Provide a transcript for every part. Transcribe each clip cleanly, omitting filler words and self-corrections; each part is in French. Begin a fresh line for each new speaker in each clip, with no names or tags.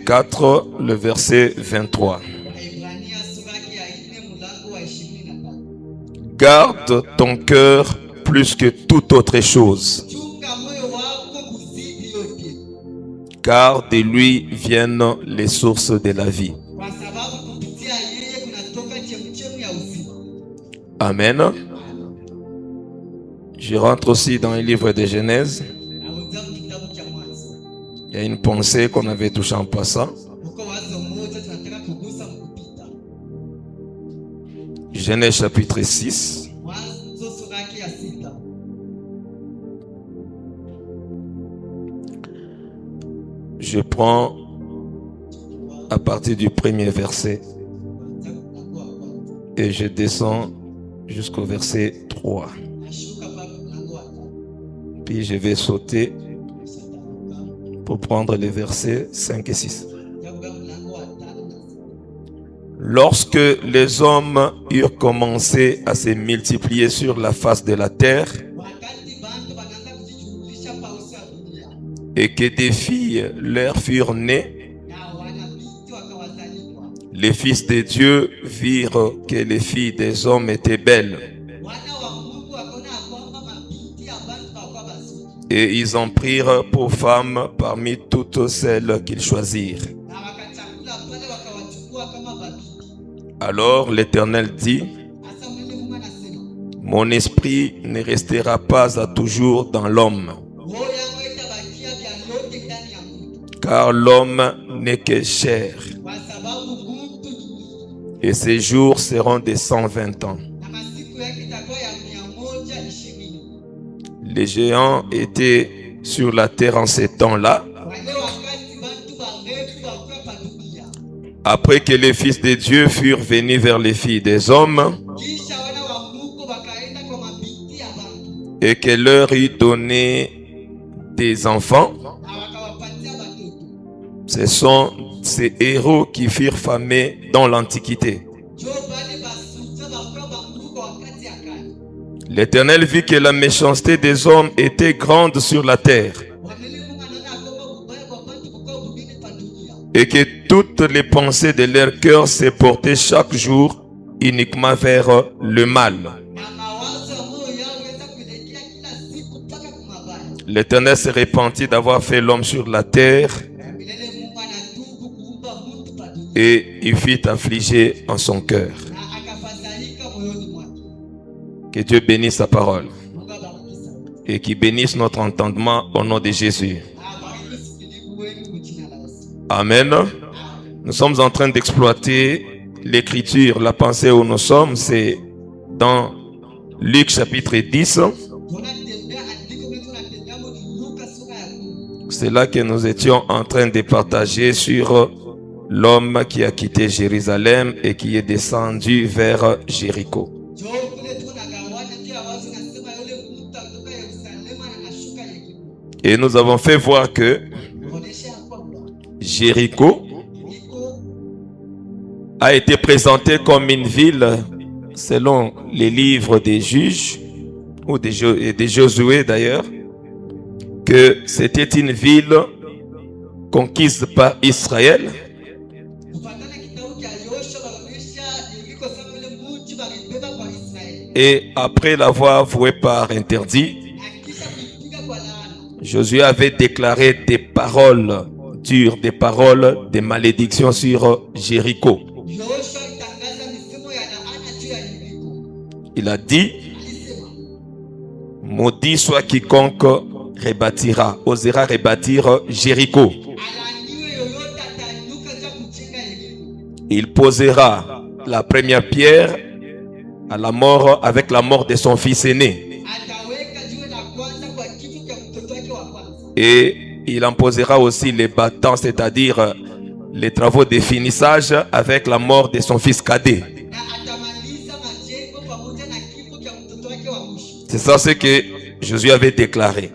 4, le verset 23. Garde ton cœur plus que toute autre chose, car de lui viennent les sources de la vie. Amen. Je rentre aussi dans le livre de Genèse. Il y a une pensée qu'on avait touchée en passant. Genèse chapitre 6. Je prends à partir du premier verset et je descends jusqu'au verset 3. Puis je vais sauter pour prendre les versets 5 et 6. Lorsque les hommes eurent commencé à se multiplier sur la face de la terre et que des filles leur furent nées, les fils de Dieu virent que les filles des hommes étaient belles. Et ils en prirent pour femmes parmi toutes celles qu'ils choisirent. Alors l'Éternel dit: mon esprit ne restera pas à toujours dans l'homme, car l'homme n'est que chair, et ses jours seront de 120 ans. Les géants étaient sur la terre en ces temps-là, après que les fils de Dieu furent venus vers les filles des hommes et que leur eut donné des enfants. Ce sont ces héros qui furent famés dans l'Antiquité. L'Éternel vit que la méchanceté des hommes était grande sur la terre et que toutes les pensées de leur cœur se portaient chaque jour uniquement vers le mal. L'Éternel se repentit d'avoir fait l'homme sur la terre et il fut affligé en son cœur. Que Dieu bénisse sa parole et qu'il bénisse notre entendement au nom de Jésus. Amen. Nous sommes en train d'exploiter l'écriture. La pensée où nous sommes, c'est dans Luc chapitre 10. C'est là que nous étions en train de partager sur l'homme qui a quitté Jérusalem et qui est descendu vers Jéricho. Et nous avons fait voir que Jéricho a été présenté comme une ville, selon les livres des juges, ou des Josué d'ailleurs, que c'était une ville conquise par Israël. Et après l'avoir voué par interdit, Josué avait déclaré des paroles dures, des paroles de malédiction sur Jéricho. Il a dit: maudit soit quiconque rebâtira, osera rebâtir Jéricho. Il posera la première pierre à la mort, avec la mort de son fils aîné. Et il en posera aussi les battants, c'est-à-dire les travaux de finissage, avec la mort de son fils cadet. C'est ça ce que Josué avait déclaré.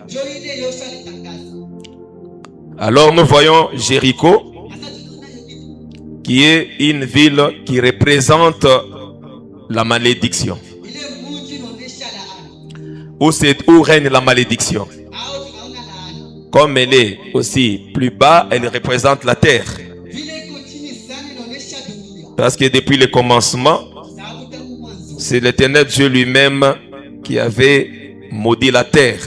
Alors nous voyons Jéricho, qui est une ville qui représente la malédiction. Où règne la malédiction. Comme elle est aussi plus bas, elle représente la terre. Parce que depuis le commencement, c'est l'Éternel Dieu lui-même qui avait maudit la terre.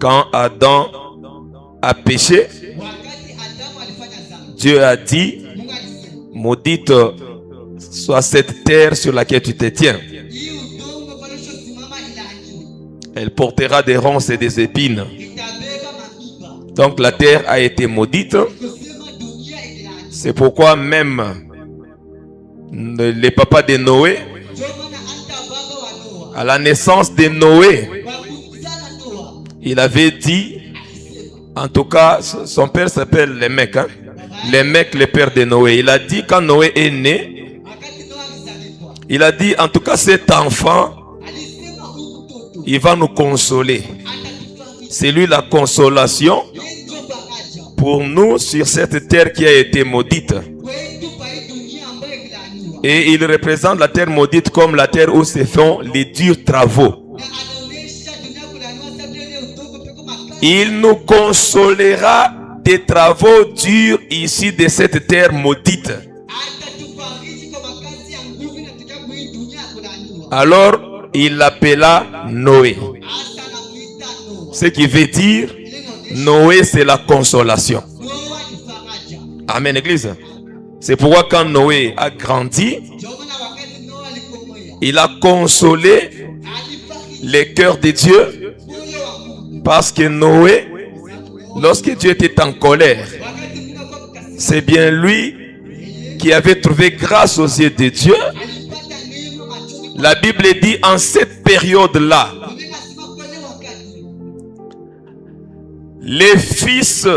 Quand Adam a péché, Dieu a dit, maudite soit cette terre sur laquelle tu te tiens. Elle portera des ronces et des épines. Donc la terre a été maudite. C'est pourquoi même les papas de Noé, à la naissance de Noé, il avait dit, en tout cas, son père s'appelle Lémec, hein? Lémec, le père de Noé. Il a dit, quand Noé est né, il a dit, en tout cas, cet enfant, il va nous consoler. C'est lui la consolation pour nous sur cette terre qui a été maudite. Et il représente la terre maudite comme la terre où se font les durs travaux. Il nous consolera des travaux durs ici de cette terre maudite. Alors, il l'appela Noé. Ce qui veut dire, Noé, c'est la consolation. Amen, Église. C'est pourquoi quand Noé a grandi, il a consolé les cœurs de Dieu. Parce que Noé, lorsque Dieu était en colère, c'est bien lui qui avait trouvé grâce aux yeux de Dieu. La Bible dit en cette période-là, les fils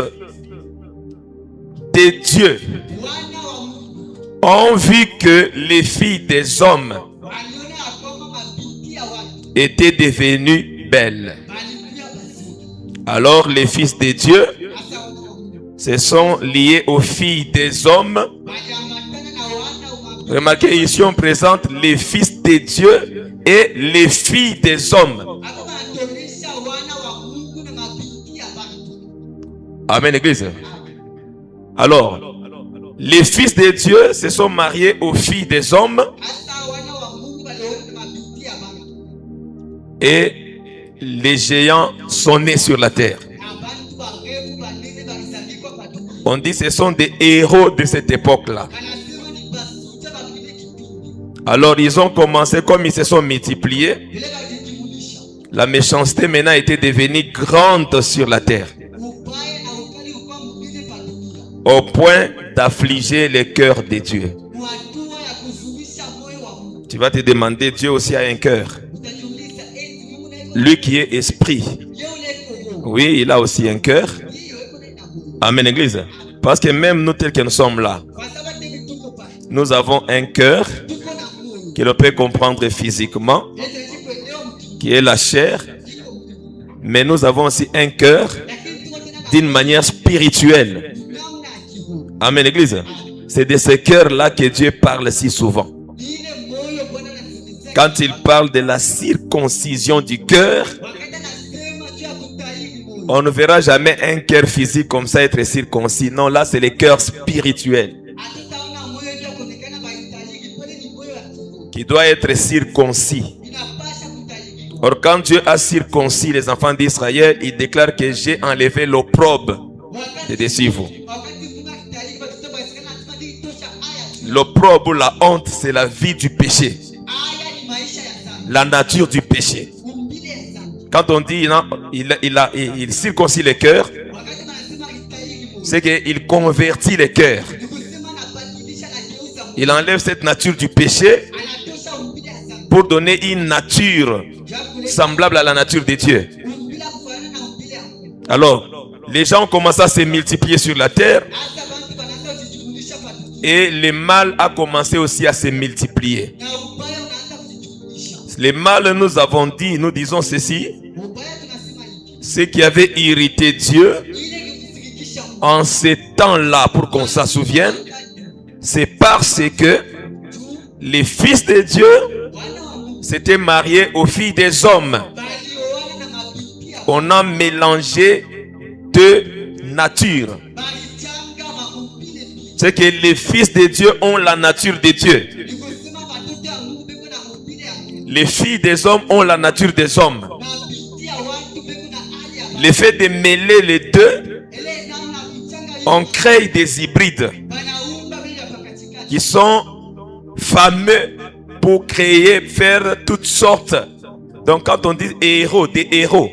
de Dieu ont vu que les filles des hommes étaient devenues belles. Alors les fils de Dieu se sont liés aux filles des hommes. Remarquez, ici on présente les fils de Dieu et les filles des hommes. Amen, Église. Alors, les fils de Dieu se sont mariés aux filles des hommes. Et les géants sont nés sur la terre. On dit que ce sont des héros de cette époque-là. Alors ils ont commencé, comme ils se sont multipliés, la méchanceté maintenant était devenue grande sur la terre, au point d'affliger les cœurs de Dieu. Tu vas te demander, Dieu aussi a un cœur. Lui qui est esprit, oui, il a aussi un cœur. Amen, Église. Parce que même nous tels que nous sommes là, nous avons un cœur que l'on peut comprendre physiquement, qui est la chair, mais nous avons aussi un cœur d'une manière spirituelle. Amen, Église. C'est de ce cœur-là que Dieu parle si souvent. Quand il parle de la circoncision du cœur, on ne verra jamais un cœur physique comme ça être circoncis. Non, là c'est le cœur spirituel qui doit être circoncis. Or, quand Dieu a circoncis les enfants d'Israël, il déclare que j'ai enlevé l'opprobre de dessus vous. L'opprobre ou la honte, c'est la vie du péché, la nature du péché. Quand on dit non, il circoncis les cœurs, c'est qu'il convertit les cœurs. Il enlève cette nature du péché pour donner une nature semblable à la nature de Dieu. Alors, les gens ont commencé à se multiplier sur la terre et le mal a commencé aussi à se multiplier. Le mal, nous avons dit, nous disons ceci, ce qui avait irrité Dieu en ces temps-là, pour qu'on s'en souvienne, c'est parce que les fils de Dieu s'étaient mariés aux filles des hommes. On a mélangé deux natures. C'est que les fils de Dieu ont la nature de Dieu. Les filles des hommes ont la nature des hommes. Le fait de mêler les deux, on crée des hybrides qui sont fameux pour créer, faire toutes sortes. Donc quand on dit héros, des héros,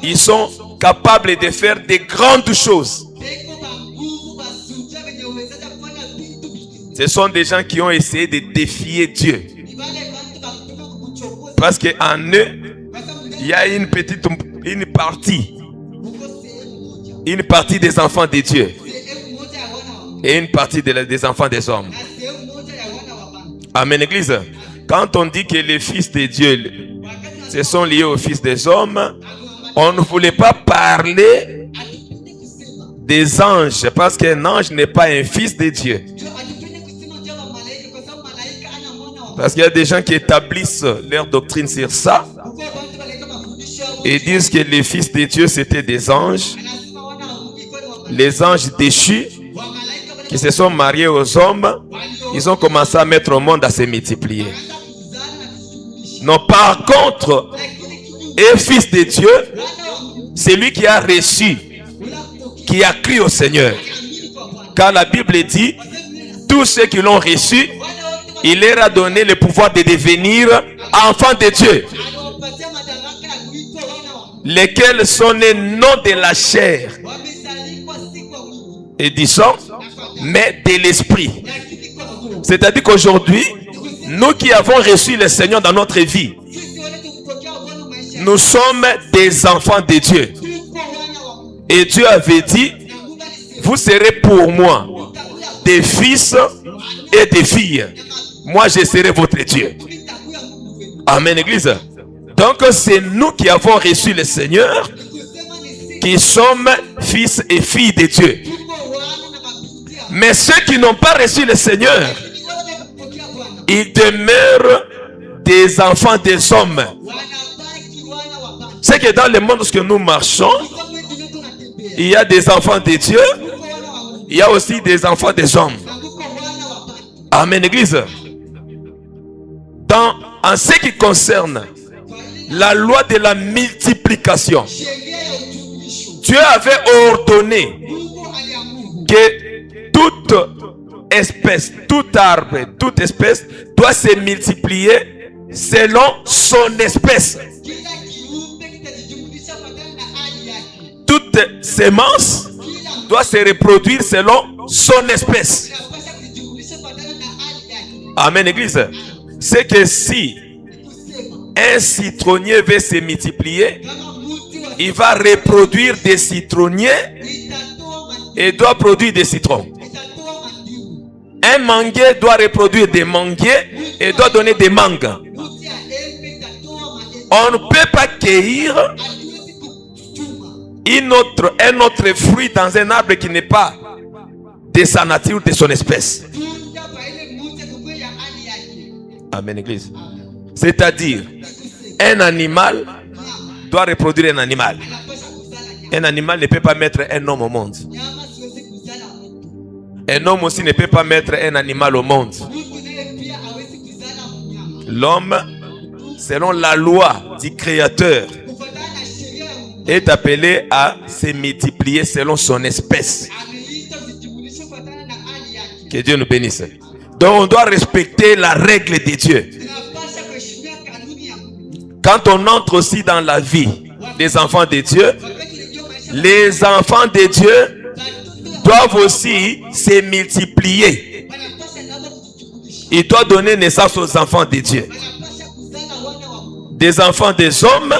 ils sont capables de faire de grandes choses. Ce sont des gens qui ont essayé de défier Dieu. Parce qu'en eux, il y a une partie des enfants de Dieu et une partie des enfants des hommes. Amen, Église. Quand on dit que les fils de Dieu se sont liés aux fils des hommes, on ne voulait pas parler des anges, parce qu'un ange n'est pas un fils de Dieu. Parce qu'il y a des gens qui établissent leur doctrine sur ça et disent que les fils de Dieu c'était des anges, les anges déchus qui se sont mariés aux hommes. Ils ont commencé à mettre au monde à se multiplier. Non, par contre, un fils de Dieu, c'est lui qui a reçu, qui a cru au Seigneur. Car la Bible dit, tous ceux qui l'ont reçu, il leur a donné le pouvoir de devenir enfants de Dieu, lesquels sont nés non de la chair et du sang, mais de l'esprit. C'est-à-dire qu'aujourd'hui, nous qui avons reçu le Seigneur dans notre vie, nous sommes des enfants de Dieu. Et Dieu avait dit, vous serez pour moi des fils et des filles. Moi, je serai votre Dieu. Amen, Église. Donc, c'est nous qui avons reçu le Seigneur, qui sommes fils et filles de Dieu. Mais ceux qui n'ont pas reçu le Seigneur, ils demeurent des enfants des hommes. C'est que dans le monde où nous marchons, il y a des enfants de Dieu, il y a aussi des enfants des hommes. Amen, Église. En ce qui concerne la loi de la multiplication, Dieu avait ordonné que toute espèce, tout arbre, toute espèce doit se multiplier selon son espèce. Toute sémence doit se reproduire selon son espèce. Amen, Église. C'est que si un citronnier veut se multiplier, il va reproduire des citronniers et doit produire des citrons. Un manguier doit reproduire des manguiers et doit donner des mangues. On ne peut pas cueillir un autre fruit dans un arbre qui n'est pas de sa nature, de son espèce. Amen, Église. C'est-à-dire, un animal doit reproduire un animal. Un animal ne peut pas mettre un homme au monde. Un homme aussi ne peut pas mettre un animal au monde. L'homme, selon la loi du Créateur, est appelé à se multiplier selon son espèce. Que Dieu nous bénisse. Donc on doit respecter la règle de Dieu. Quand on entre aussi dans la vie des enfants de Dieu, les enfants de Dieu doivent aussi se multiplier. Ils doivent donner naissance aux enfants de Dieu. Des enfants des hommes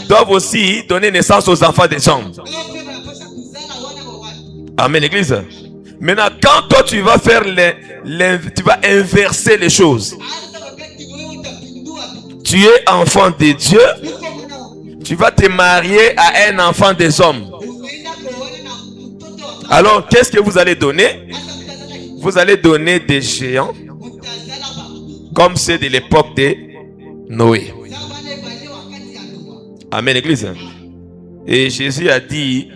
doivent aussi donner naissance aux enfants des hommes. Amen, Église. Maintenant, quand toi tu vas faire tu vas inverser les choses. Tu es enfant de Dieu, tu vas te marier à un enfant des hommes. Alors, qu'est-ce que vous allez donner? Vous allez donner des géants comme ceux de l'époque de Noé. Amen, Église. Et Jésus a dit,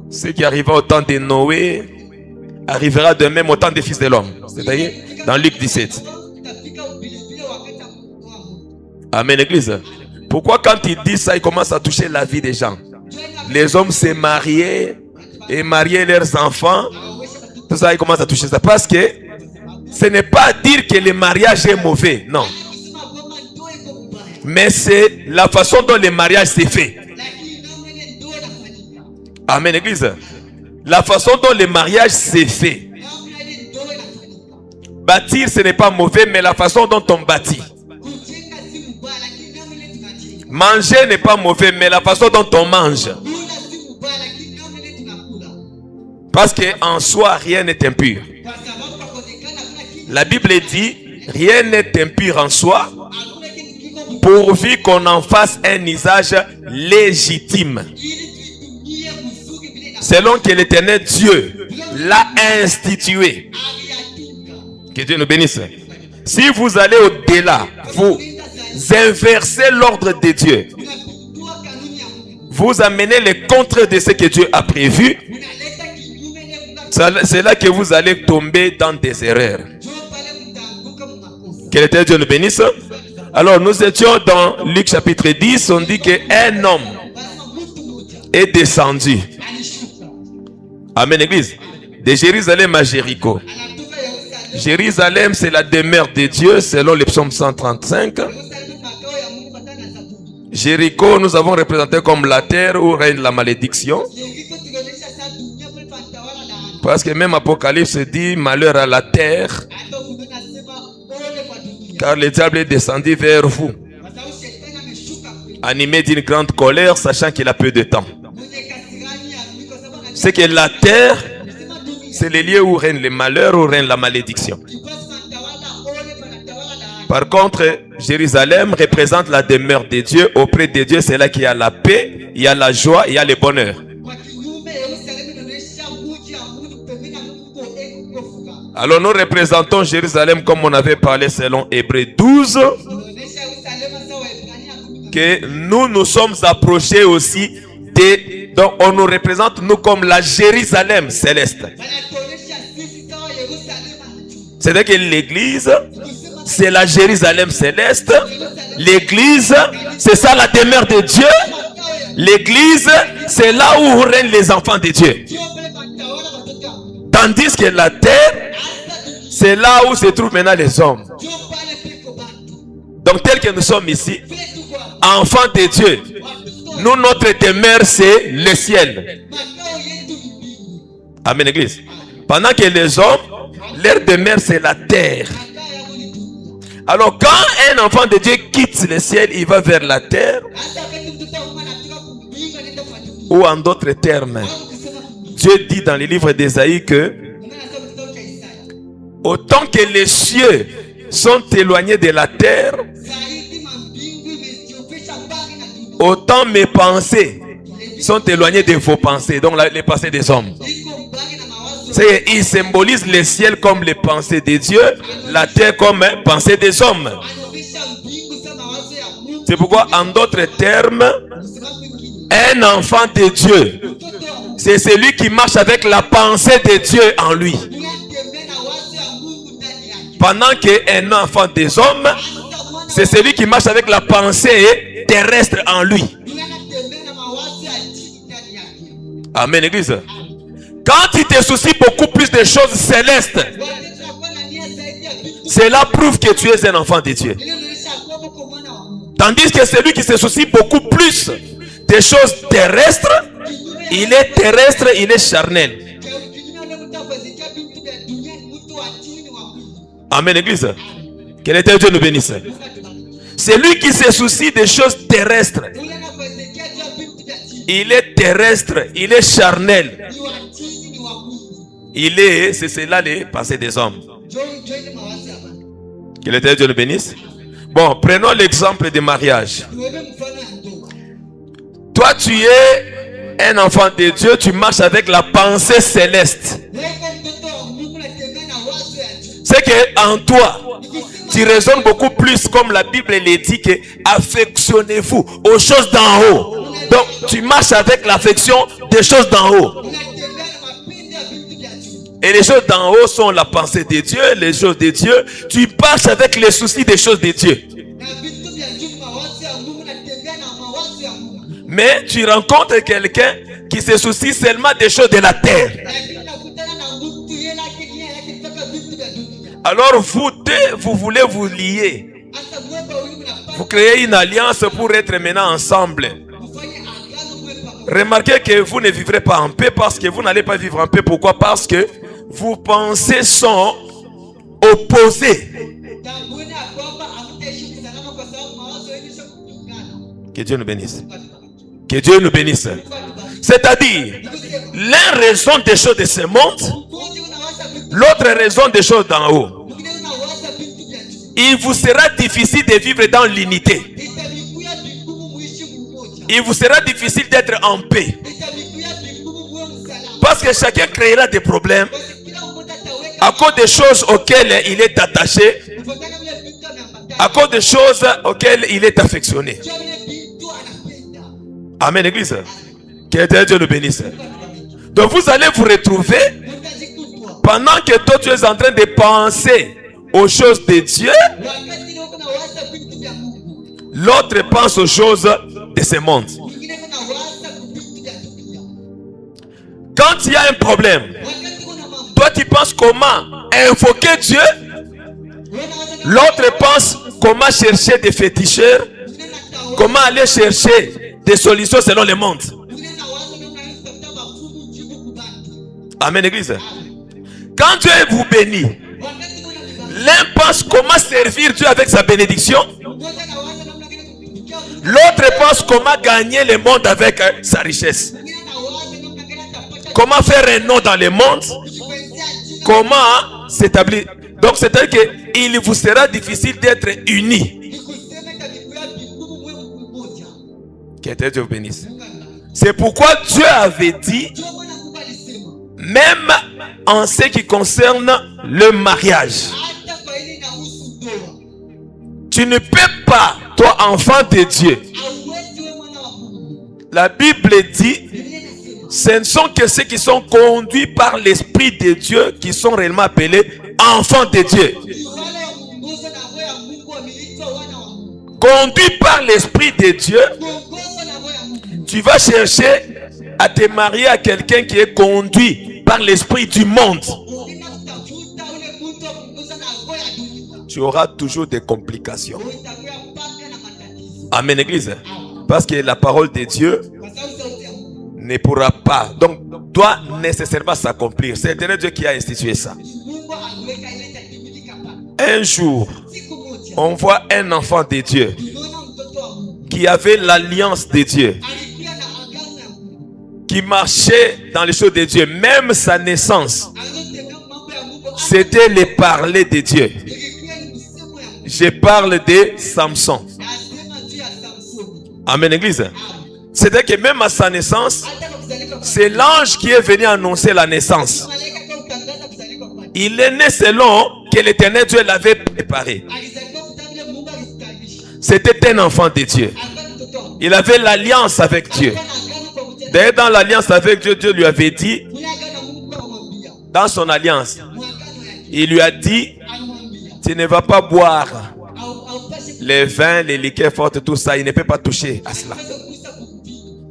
ce qui arriva au temps de Noé arrivera de même au temps des fils de l'homme. C'est-à-dire dans Luc 17. Amen, Église. Pourquoi quand il dit ça, il commence à toucher la vie des gens? Les hommes se mariaient et mariaient leurs enfants. Tout ça, il commence à toucher ça. Parce que ce n'est pas dire que le mariage est mauvais. Non. Mais c'est la façon dont le mariage s'est fait. Amen, Église. La façon dont le mariage s'est fait. Bâtir, ce n'est pas mauvais, mais la façon dont on bâtit. Manger n'est pas mauvais, mais la façon dont on mange. Parce qu'en soi, rien n'est impur. La Bible dit, rien n'est impur en soi, pourvu qu'on en fasse un usage légitime. Selon que l'Éternel Dieu l'a institué. Que Dieu nous bénisse. Si vous allez au-delà, vous inversez l'ordre de Dieu. Vous amenez les contraires de ce que Dieu a prévu. C'est là que vous allez tomber dans des erreurs. Que l'Éternel Dieu nous bénisse. Alors nous étions dans Luc chapitre 10. On dit qu'un homme est descendu. Amen, Église. De Jérusalem à Jéricho. Jérusalem, c'est la demeure de Dieu selon le psaume 135. Jéricho, nous avons représenté comme la terre où règne la malédiction. Parce que même Apocalypse dit malheur à la terre, car le diable est descendu vers vous, animé d'une grande colère, sachant qu'il a peu de temps. C'est que la terre, c'est le lieu où règne le malheur, où règne la malédiction. Par contre, Jérusalem représente la demeure de Dieu. Auprès de Dieu, c'est là qu'il y a la paix, il y a la joie, il y a le bonheur. Alors nous représentons Jérusalem comme on avait parlé selon Hébreux 12. Que nous sommes approchés aussi de... Donc on nous représente nous comme la Jérusalem céleste. C'est-à-dire que l'église, c'est la Jérusalem céleste. L'église, c'est ça la demeure de Dieu. L'église, c'est là où règnent les enfants de Dieu. Tandis que la terre, c'est là où se trouvent maintenant les hommes. Donc tel que nous sommes ici, enfants de Dieu, nous, notre demeure, c'est le ciel. Amen, Église. Pendant que les hommes, leur demeure, c'est la terre. Alors quand un enfant de Dieu quitte le ciel, il va vers la terre. Ou en d'autres termes, Dieu dit dans le livre d'Ésaïe que autant que les cieux sont éloignés de la terre, autant mes pensées sont éloignées de vos pensées, donc les pensées des hommes. Il symbolise le ciel comme les pensées de Dieu, la terre comme les pensées des hommes. C'est pourquoi, en d'autres termes, un enfant de Dieu, c'est celui qui marche avec la pensée de Dieu en lui. Pendant qu'un enfant des hommes, c'est celui qui marche avec la pensée terrestre en lui. Amen, Église. Quand tu te soucies beaucoup plus des choses célestes, cela prouve que tu es un enfant de Dieu. Tandis que celui qui se soucie beaucoup plus des choses terrestres, il est terrestre, il est charnel. Amen, Église. Que l'Éternel Dieu nous bénisse. Celui qui se soucie des choses terrestres, il est terrestre, il est charnel. C'est cela les pensées des hommes. Que l'Éternel Dieu nous bénisse. Bon, prenons l'exemple du mariage. Toi, tu es un enfant de Dieu, tu marches avec la pensée céleste. C'est qu'en toi, tu raisonnes beaucoup plus comme la Bible le dit que affectionnez-vous aux choses d'en haut. Donc, tu marches avec l'affection des choses d'en haut. Et les choses d'en haut sont la pensée de Dieu, les choses de Dieu. Tu marches avec les soucis des choses de Dieu. Mais tu rencontres quelqu'un qui se soucie seulement des choses de la terre. Alors vous deux, vous voulez vous lier. Vous créez une alliance pour être maintenant ensemble. Remarquez que vous ne vivrez pas en paix parce que vous n'allez pas vivre en paix. Pourquoi? Parce que vos pensées sont opposées. Que Dieu nous bénisse. Que Dieu nous bénisse. C'est-à-dire, l'un raison des choses de ce monde, l'autre raison des choses d'en haut. Il vous sera difficile de vivre dans l'unité. Il vous sera difficile d'être en paix. Parce que chacun créera des problèmes à cause des choses auxquelles il est attaché, à cause des choses auxquelles il est affectionné. Amen, Église. Que Dieu le bénisse. Donc vous allez vous retrouver pendant que toi tu es en train de penser aux choses de Dieu, l'autre pense aux choses de ce monde. Quand il y a un problème, toi tu penses comment invoquer Dieu, l'autre pense comment chercher des féticheurs, comment aller chercher des solutions selon le monde. Amen, Église. Quand Dieu vous bénit, l'un pense comment servir Dieu avec sa bénédiction, l'autre pense comment gagner le monde avec sa richesse. Comment faire un nom dans le monde, comment s'établir. Donc c'est-à-dire qu'il vous sera difficile d'être unis. Que Dieu vous bénisse. C'est pourquoi Dieu avait dit, même en ce qui concerne le mariage, tu ne peux pas, toi enfant de Dieu. La Bible dit, ce ne sont que ceux qui sont conduits par l'Esprit de Dieu qui sont réellement appelés enfants de Dieu. Conduit par l'Esprit de Dieu, tu vas chercher à te marier à quelqu'un qui est conduit par l'Esprit du monde. Tu auras toujours des complications. Amen, Église. Parce que la parole de Dieu ne pourra pas, donc doit nécessairement s'accomplir. C'est l'éternel Dieu qui a institué ça. Un jour, on voit un enfant de Dieu qui avait l'alliance de Dieu, qui marchait dans les choses de Dieu. Même sa naissance, c'était le parler de Dieu. Je parle de Samson. Amen, Église. C'est-à-dire que même à sa naissance, c'est l'ange qui est venu annoncer la naissance. Il est né selon que l'éternel Dieu l'avait préparé. C'était un enfant de Dieu. Il avait l'alliance avec Dieu. D'ailleurs, dans l'alliance avec Dieu, Dieu lui avait dit, dans son alliance, il lui a dit, tu ne vas pas boire les vins, les liqueurs fortes, tout ça. Il ne peut pas toucher à cela.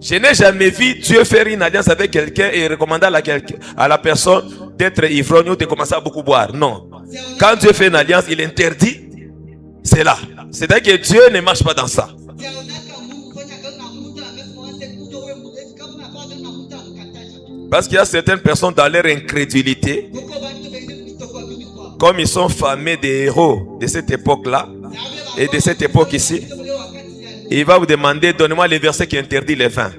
Je n'ai jamais vu Dieu faire une alliance avec quelqu'un et recommander à la personne d'être ivrogne ou de commencer à beaucoup boire. Non. Quand Dieu fait une alliance, il interdit cela. C'est-à-dire que Dieu ne marche pas dans ça. Parce qu'il y a certaines personnes dans leur incrédulité, comme ils sont famés des héros de cette époque-là et de cette époque ici, il va vous demander, donnez-moi les versets qui interdisent les vins.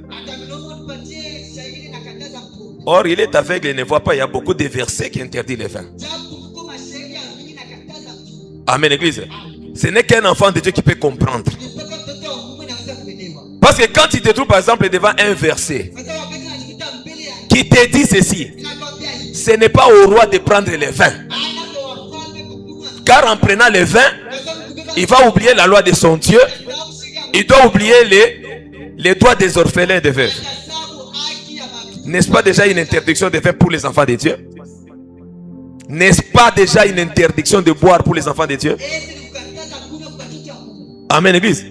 Or, il est aveugle et ne voit pas, il y a beaucoup de versets qui interdisent les vins. Amen, Église. Ce n'est qu'un enfant de Dieu qui peut comprendre. Parce que quand il te trouve par exemple devant un verset qui te dit ceci, ce n'est pas au roi de prendre les vins. Car en prenant les vins, il va oublier la loi de son Dieu. Il doit oublier les droits des orphelins et des veuves. N'est-ce pas déjà une interdiction de vin pour les enfants de Dieu? N'est-ce pas déjà une interdiction de boire pour les enfants de Dieu? Amen, église.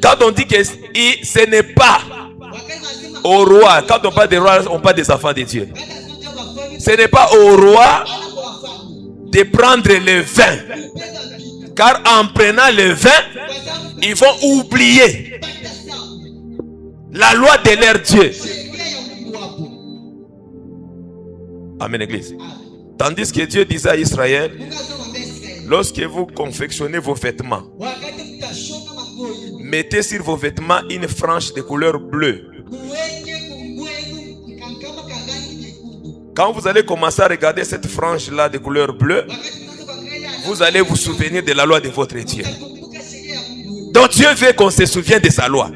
Quand on dit que ce n'est pas au roi, quand on parle des rois, on parle des enfants de Dieu. Ce n'est pas au roi de prendre le vin. Car en prenant le vin, ils vont oublier la loi de leur Dieu. Amen, église. Tandis que Dieu disait à Israël, lorsque vous confectionnez vos vêtements, mettez sur vos vêtements une frange de couleur bleue. Quand vous allez commencer à regarder cette frange-là de couleur bleue, vous allez vous souvenir de la loi de votre Dieu. Donc Dieu veut qu'on se souvienne de sa loi.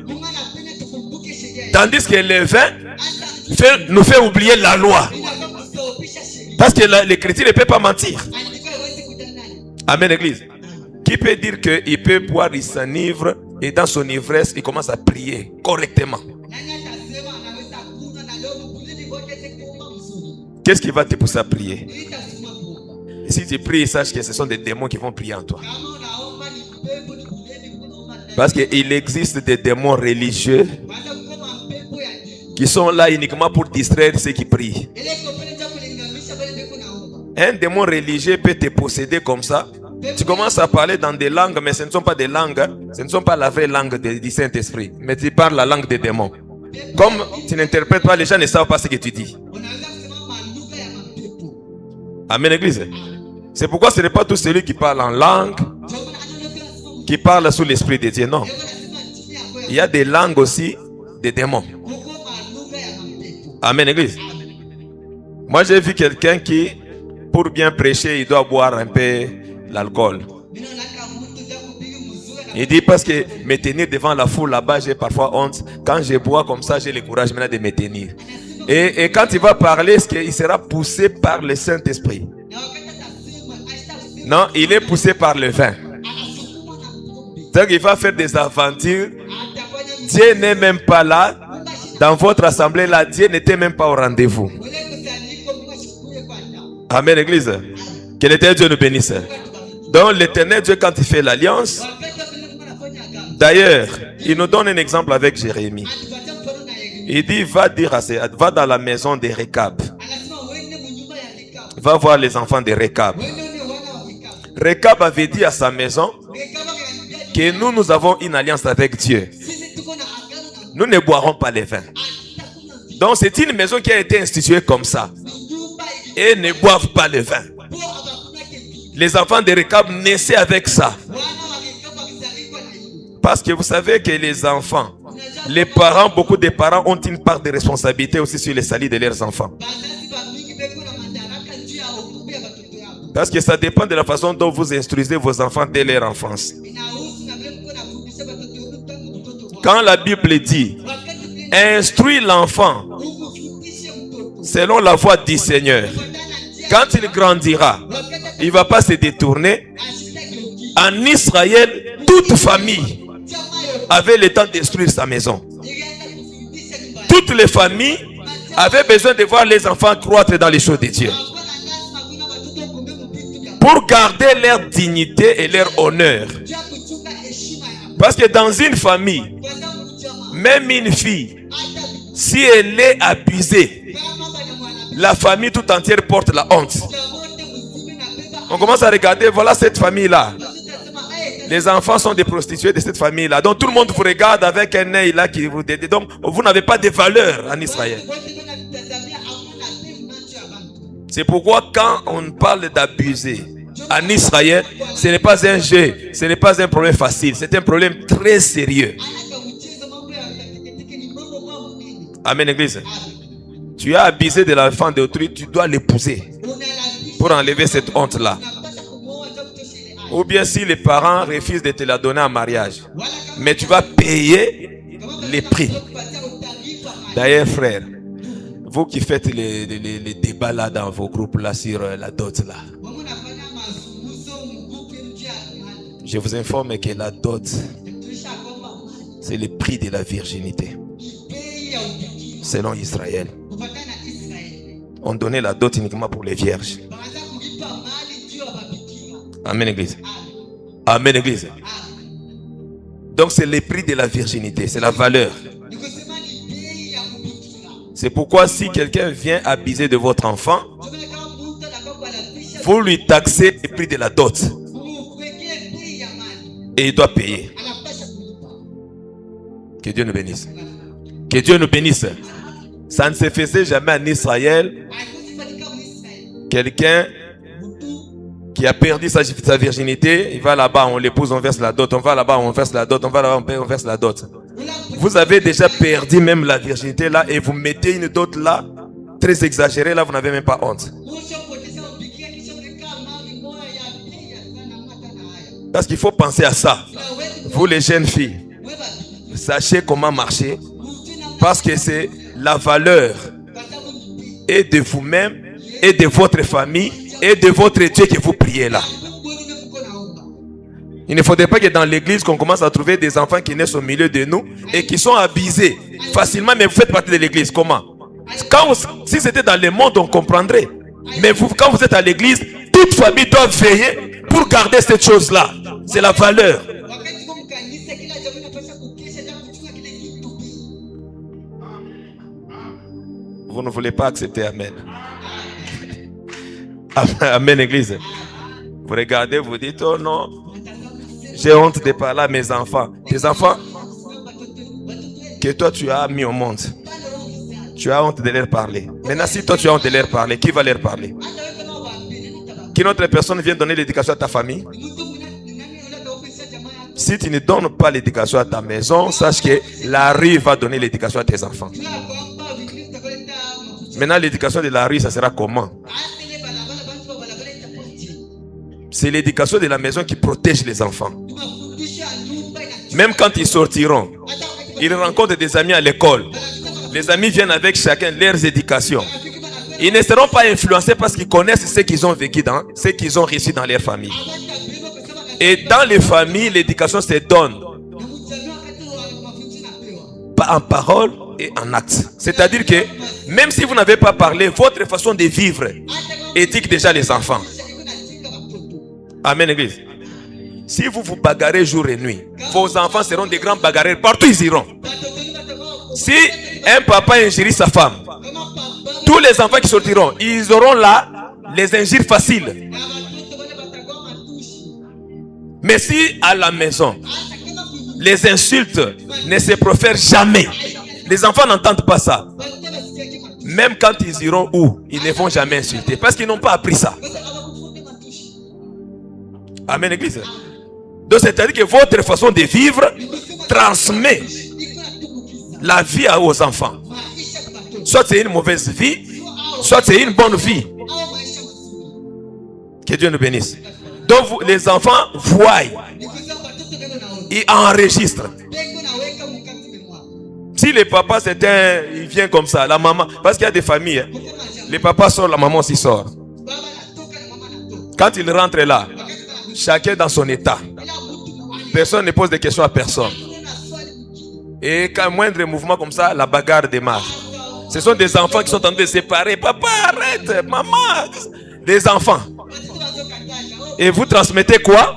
Tandis que le vin nous fait oublier la loi. Parce que les chrétiens ne peuvent pas mentir. Amen, église. Qui peut dire qu'il peut boire, il s'enivre et dans son ivresse, il commence à prier correctement? Qu'est-ce qui va te pousser à prier? Et si tu pries, sache que ce sont des démons qui vont prier en toi. Parce qu'il existe des démons religieux qui sont là uniquement pour distraire ceux qui prient. Un démon religieux peut te posséder comme ça. Tu commences à parler dans des langues, mais ce ne sont pas des langues. Ce ne sont pas la vraie langue du Saint-Esprit. Mais tu parles la langue des démons. Comme tu n'interprètes pas, les gens ne savent pas ce que tu dis. Amen, église. C'est pourquoi ce n'est pas tout celui qui parle en langue qui parle sous l'Esprit de Dieu. Non. Il y a des langues aussi des démons. Amen, église. Moi, j'ai vu quelqu'un qui, pour bien prêcher, il doit boire un peu l'alcool. Il dit parce que me tenir devant la foule là-bas, j'ai parfois honte. Quand je bois comme ça, j'ai le courage maintenant de me tenir. Et quand il va parler, il sera poussé par le Saint-Esprit. Non, il est poussé par le vin. Donc il va faire des aventures. Dieu n'est même pas là. Dans votre assemblée là, Dieu n'était même pas au rendez-vous. Amen, église. Que l'éternel Dieu nous bénisse. Donc l'éternel Dieu, quand il fait l'alliance, d'ailleurs, il nous donne un exemple avec Jérémie. Il dit, va dans la maison de Rekab. Va voir les enfants de Rekab. Rekab avait dit à sa maison que nous avons une alliance avec Dieu. Nous ne boirons pas les vins. Donc c'est une maison qui a été instituée comme ça. Et ne boivent pas le vin. Les enfants de Rekab naissaient avec ça. Parce que vous savez que les enfants, les parents, beaucoup de parents ont une part de responsabilité aussi sur les salis de leurs enfants. Parce que ça dépend de la façon dont vous instruisez vos enfants dès leur enfance. Quand la Bible dit, instruis l'enfant selon la voie du Seigneur. Quand il grandira, il ne va pas se détourner. En Israël, toute famille avait le temps d'instruire sa maison. Toutes les familles avaient besoin de voir les enfants croître dans les choses de Dieu. Pour garder leur dignité et leur honneur. Parce que dans une famille, même une fille, si elle est abusée, la famille tout entière porte la honte. On commence à regarder, voilà cette famille-là. Les enfants sont des prostituées de cette famille-là. Donc tout le monde vous regarde avec un œil là qui vous dédie. Donc vous n'avez pas de valeur en Israël. C'est pourquoi quand on parle d'abuser en Israël, ce n'est pas un jeu, ce n'est pas un problème facile, c'est un problème très sérieux. Amen, église. Tu as abusé de l'enfant d'autrui, tu dois l'épouser pour enlever cette honte-là. Ou bien si les parents refusent de te la donner en mariage, mais tu vas payer les prix. D'ailleurs, frère, vous qui faites les débats là dans vos groupes là sur la dot là, je vous informe que la dot, c'est le prix de la virginité. Selon Israël, on donnait la dot uniquement pour les vierges. Amen, Église. Amen, Église. Donc c'est le prix de la virginité, c'est la valeur. C'est pourquoi si quelqu'un vient abuser de votre enfant, vous lui taxez le prix de la dot. Et il doit payer. Que Dieu nous bénisse. Que Dieu nous bénisse. Ça ne se faisait jamais en Israël. Quelqu'un qui a perdu sa virginité, il va là-bas, on l'épouse, on verse la dot. On va là-bas, on verse la dot. On va là-bas, on verse la dot. Vous avez déjà perdu même la virginité là et vous mettez une dot là, très exagérée là, vous n'avez même pas honte. Parce qu'il faut penser à ça. Vous les jeunes filles, sachez comment marcher. Parce que c'est la valeur et de vous-même et de votre famille et de votre Dieu que vous priez là. Il ne faudrait pas que dans l'église qu'on commence à trouver des enfants qui naissent au milieu de nous et qui sont abusés facilement, mais vous faites partie de l'église. Comment? Si c'était dans le monde, on comprendrait. Mais vous, quand vous êtes à l'église, toute famille doit veiller pour garder cette chose-là. C'est la valeur. Vous ne voulez pas accepter Amen. Amen, église. Vous regardez, vous dites, oh non, j'ai honte de parler à mes enfants. Tes enfants que toi tu as mis au monde, tu as honte de leur parler. Maintenant, si toi tu as honte de leur parler, qui va leur parler? Qu'une autre personne vient donner l'éducation à ta famille? Si tu ne donnes pas l'éducation à ta maison, sache que la rue va donner l'éducation à tes enfants. Maintenant, l'éducation de la rue, ça sera comment? C'est l'éducation de la maison qui protège les enfants. Même quand ils sortiront, ils rencontrent des amis à l'école. Les amis viennent avec chacun leurs éducations. Ils ne seront pas influencés parce qu'ils connaissent ce qu'ils ont vécu ce qu'ils ont reçu dans leur famille. Et dans les familles, l'éducation se donne en parole et en acte. C'est-à-dire que même si vous n'avez pas parlé, votre façon de vivre éduque déjà les enfants. Amen, église. Si vous vous bagarrez jour et nuit, vos enfants seront des grands bagarreurs. Partout ils iront. Si un papa injurie sa femme, tous les enfants qui sortiront, ils auront là les injures faciles. Mais si à la maison, les insultes ne se profèrent jamais, les enfants n'entendent pas ça. Même quand ils iront où, ils ne vont jamais insulter parce qu'ils n'ont pas appris ça. Amen, église. Donc c'est-à-dire que votre façon de vivre transmet la vie aux enfants. Soit c'est une mauvaise vie, soit c'est une bonne vie. Que Dieu nous bénisse. Donc les enfants voient et enregistrent. Si le papa il vient comme ça, la maman, parce qu'il y a des familles, le papa sort, la maman aussi sort. Quand il rentre là, chacun dans son état. Personne ne pose des questions à personne. Et quand moindre mouvement comme ça, la bagarre démarre. Ce sont des enfants qui sont en train de se séparer. Papa, arrête, maman. Des enfants. Et vous transmettez quoi?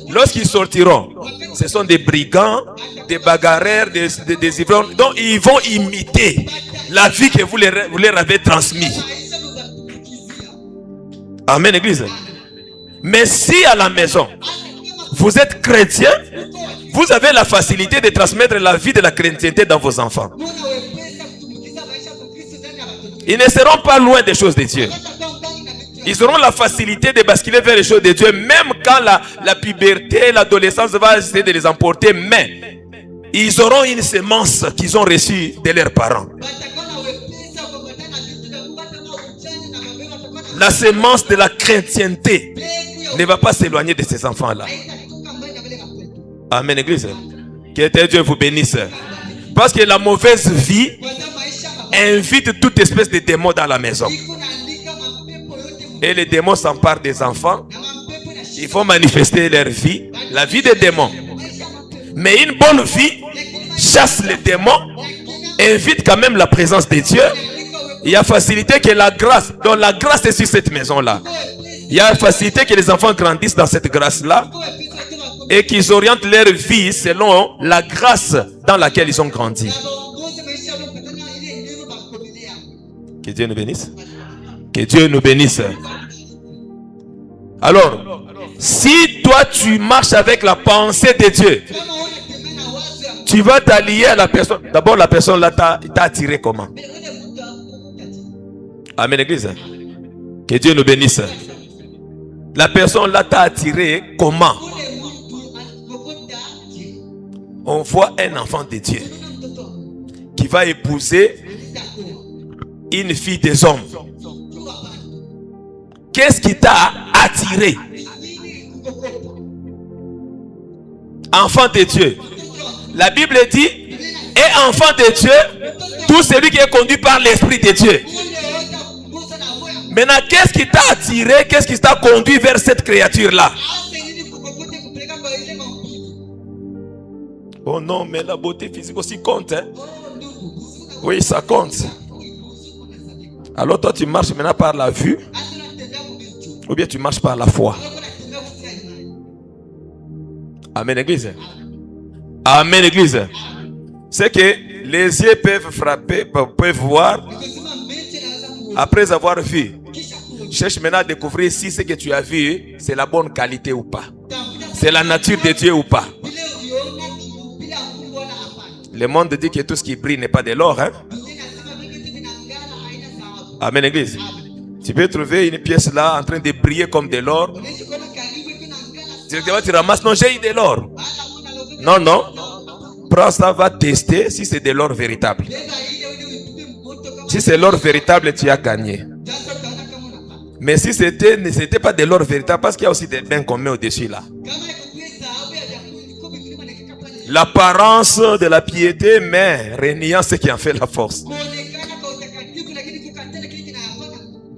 Lorsqu'ils sortiront, ce sont des brigands, des bagarreurs, des ivrognes. Donc ils vont imiter la vie que vous leur avez transmise. Amen, église. Mais si à la maison, vous êtes chrétien, vous avez la facilité de transmettre la vie de la chrétienté dans vos enfants. Ils ne seront pas loin des choses de Dieu. Ils auront la facilité de basculer vers les choses de Dieu, même quand la puberté, l'adolescence va essayer de les emporter. Mais ils auront une semence qu'ils ont reçue de leurs parents. La semence de la chrétienté ne va pas s'éloigner de ces enfants-là. Amen, église. Que Dieu vous bénisse. Parce que la mauvaise vie invite toute espèce de démons dans la maison. Et les démons s'emparent des enfants. Ils vont manifester leur vie, la vie des démons. Mais une bonne vie chasse les démons, invite quand même la présence de Dieu. Il y a facilité que la grâce, donc la grâce est sur cette maison-là. Il y a facilité que les enfants grandissent dans cette grâce-là et qu'ils orientent leur vie selon la grâce dans laquelle ils ont grandi. Que Dieu nous bénisse. Que Dieu nous bénisse. Alors, si toi tu marches avec la pensée de Dieu, tu vas t'allier à la personne. D'abord, la personne là t'a attiré comment? Amen, église. Que Dieu nous bénisse. La personne là t'a attiré comment? On voit un enfant de Dieu qui va épouser une fille des hommes. Qu'est-ce qui t'a attiré? Enfant de Dieu. La Bible dit, et enfant de Dieu, tout celui qui est conduit par l'Esprit de Dieu. Maintenant, qu'est-ce qui t'a attiré? Qu'est-ce qui t'a conduit vers cette créature-là? Oh non, mais la beauté physique aussi compte. Hein? Oui, ça compte. Alors toi, tu marches maintenant par la vue, ou bien tu marches par la foi. Amen, église. Amen, église. C'est que les yeux peuvent frapper, peuvent voir après avoir vu. Cherche maintenant à découvrir si ce que tu as vu, c'est la bonne qualité ou pas. C'est la nature de Dieu ou pas. Le monde dit que tout ce qui brille n'est pas de l'or. Hein? Amen, église. Tu peux trouver une pièce là en train de briller comme de l'or. Directement tu ramasses, non, j'ai eu de l'or. Non, non. Prends ça, va tester si c'est de l'or véritable. Si c'est l'or véritable, tu as gagné. Mais si c'était pas de l'or véritable, parce qu'il y a aussi des biens qu'on met au-dessus là. L'apparence de la piété, mais régnant ce qui en fait la force.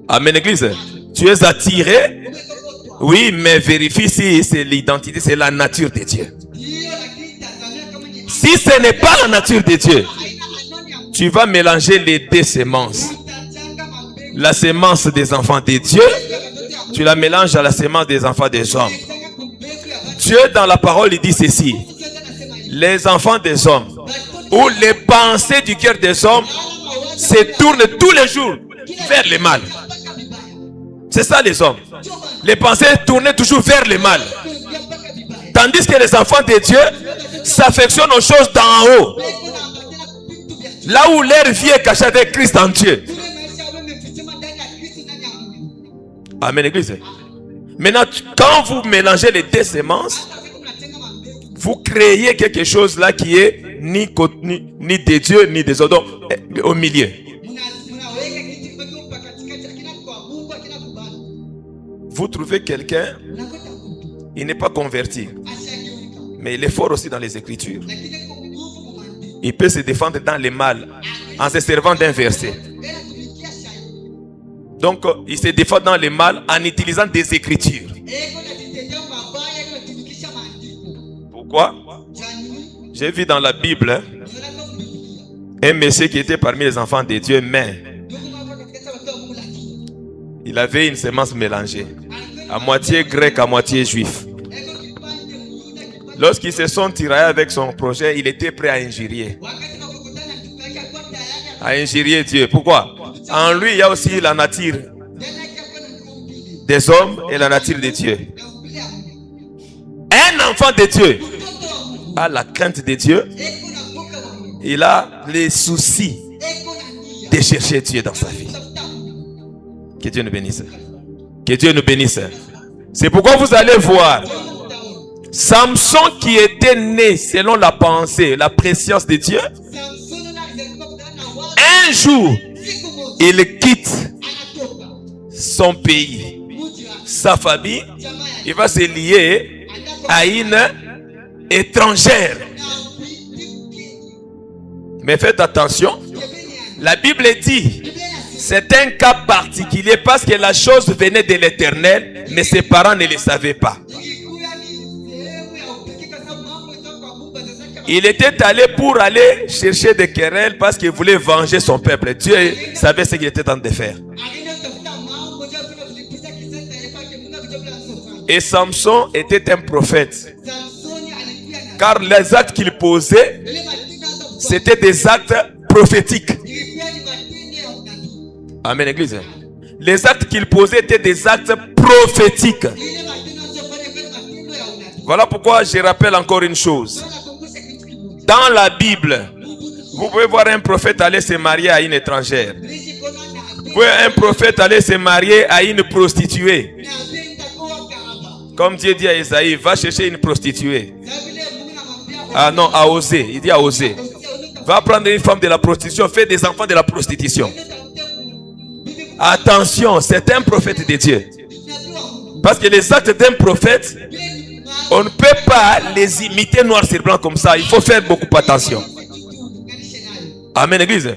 Amen, église. Tu es attiré. Oui, mais vérifie si c'est l'identité, c'est la nature de Dieu. Si ce n'est pas la nature de Dieu, tu vas mélanger les deux semences. La semence des enfants de Dieu, tu la mélanges à la semence des enfants des hommes. Dieu dans la parole il dit ceci: les enfants des hommes ou les pensées du cœur des hommes se tournent tous les jours vers le mal. C'est ça les hommes. Les pensées tournent toujours vers le mal. Tandis que les enfants de Dieu s'affectionnent aux choses d'en haut. Là où leur vie est cachée avec Christ en Dieu. Amen, église. Maintenant, quand vous mélangez les deux semences, vous créez quelque chose là qui est ni de Dieu ni des autres, au milieu. Vous trouvez quelqu'un, il n'est pas converti, mais il est fort aussi dans les Écritures. Il peut se défendre dans le mal en se servant d'un verset. Donc, il se défend dans le mal en utilisant des Écritures. Pourquoi? J'ai vu dans la Bible un monsieur qui était parmi les enfants de Dieu, mais il avait une semence mélangée, à moitié grec, à moitié juif. Lorsqu'ils se sont tiraillés avec son projet, il était prêt à injurier. À injurier Dieu. Pourquoi? En lui, il y a aussi la nature des hommes et la nature de Dieu. Un enfant de Dieu a la crainte de Dieu. Il a les soucis de chercher Dieu dans sa vie. Que Dieu nous bénisse. Que Dieu nous bénisse. C'est pourquoi vous allez voir Samson qui était né selon la pensée, la préscience de Dieu. Un jour, il quitte son pays, sa famille. Il va se lier à une étrangère. Mais faites attention, la Bible dit, c'est un cas particulier parce que la chose venait de l'Éternel, mais ses parents ne le savaient pas. Il était allé pour aller chercher des querelles parce qu'il voulait venger son peuple. Dieu savait ce qu'il était en train de faire. Et Samson était un prophète. Car les actes qu'il posait, c'était des actes prophétiques. Amen, Église. Les actes qu'il posait étaient des actes prophétiques. Voilà pourquoi je rappelle encore une chose. Dans la Bible, vous pouvez voir un prophète aller se marier à une étrangère. Vous pouvez un prophète aller se marier à une prostituée. Comme Dieu dit à Esaïe, va chercher une prostituée. Ah non, à oser. Il dit à oser. Va prendre une femme de la prostitution, fais des enfants de la prostitution. Attention, c'est un prophète de Dieu. Parce que les actes d'un prophète, on ne peut pas les imiter noir sur blanc comme ça. Il faut faire beaucoup attention. Amen, Église.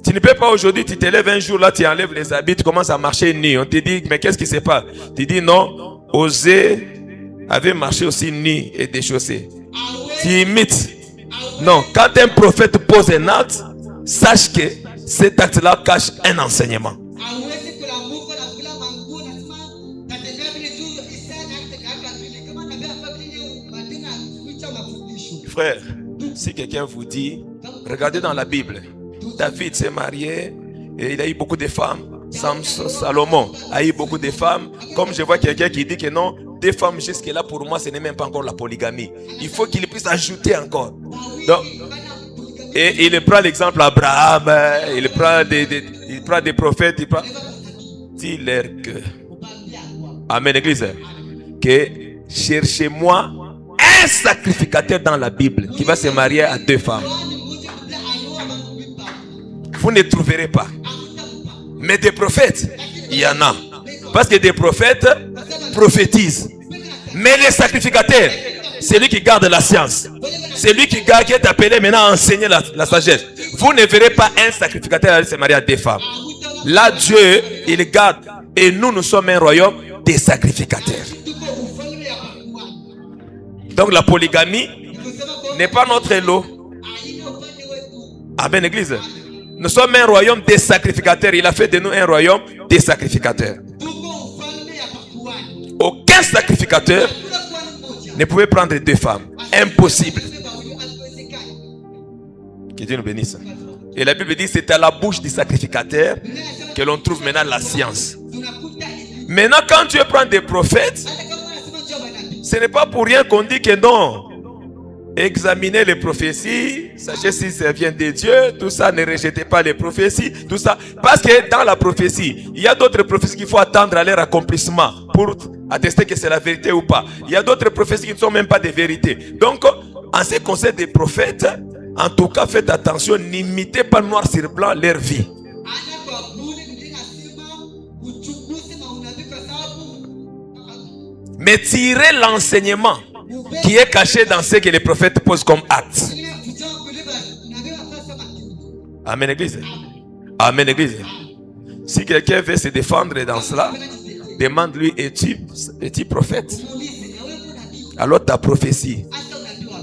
Tu ne peux pas aujourd'hui, tu te lèves un jour, là, tu enlèves les habits, tu commences à marcher nu. On te dit, mais qu'est-ce qui se passe? Tu dis non, Osée avait marché aussi nu et déchaussé. Tu imites. Non, quand un prophète pose un acte, sache que cet acte-là cache un enseignement. Frère, si quelqu'un vous dit, regardez dans la Bible, David s'est marié et il a eu beaucoup de femmes. Salomon a eu beaucoup de femmes. Comme je vois quelqu'un qui dit que non, des femmes jusque-là pour moi ce n'est même pas encore la polygamie. Il faut qu'il puisse ajouter encore. Donc, et il prend l'exemple d'Abraham, il prend des prophètes, il prend... Dis-leur que... Amen, Église. Que cherchez-moi un sacrificateur dans la Bible qui va se marier à 2 femmes. Vous ne trouverez pas. Mais des prophètes, il y en a. Parce que des prophètes prophétisent. Mais les sacrificateurs, c'est lui qui garde la science. C'est lui qui est appelé maintenant à enseigner la sagesse. Vous ne verrez pas un sacrificateur aller se marier à 2 femmes. Là, Dieu, il garde. Et nous sommes un royaume des sacrificateurs. Donc la polygamie n'est pas notre lot. Amen, Église. Nous sommes un royaume des sacrificateurs. Il a fait de nous un royaume des sacrificateurs. Aucun sacrificateur ne pouvait prendre 2 femmes. Impossible. Que Dieu nous bénisse. Et la Bible dit que c'est à la bouche du sacrificateur que l'on trouve maintenant la science. Maintenant, quand Dieu prend des prophètes, ce n'est pas pour rien qu'on dit que non. Examinez les prophéties, sachez si ça vient de Dieu, tout ça, ne rejetez pas les prophéties, tout ça. Parce que dans la prophétie, il y a d'autres prophéties qu'il faut attendre à leur accomplissement pour attester que c'est la vérité ou pas. Il y a d'autres prophéties qui ne sont même pas des vérités. Donc, en ce qui concerne des prophètes, en tout cas, faites attention, n'imitez pas noir sur blanc leur vie. Mais tirez l'enseignement qui est caché dans ce que les prophètes posent comme acte. Amen, Église. Amen, Église. Si quelqu'un veut se défendre dans cela, demande-lui, es-tu prophète? Alors ta prophétie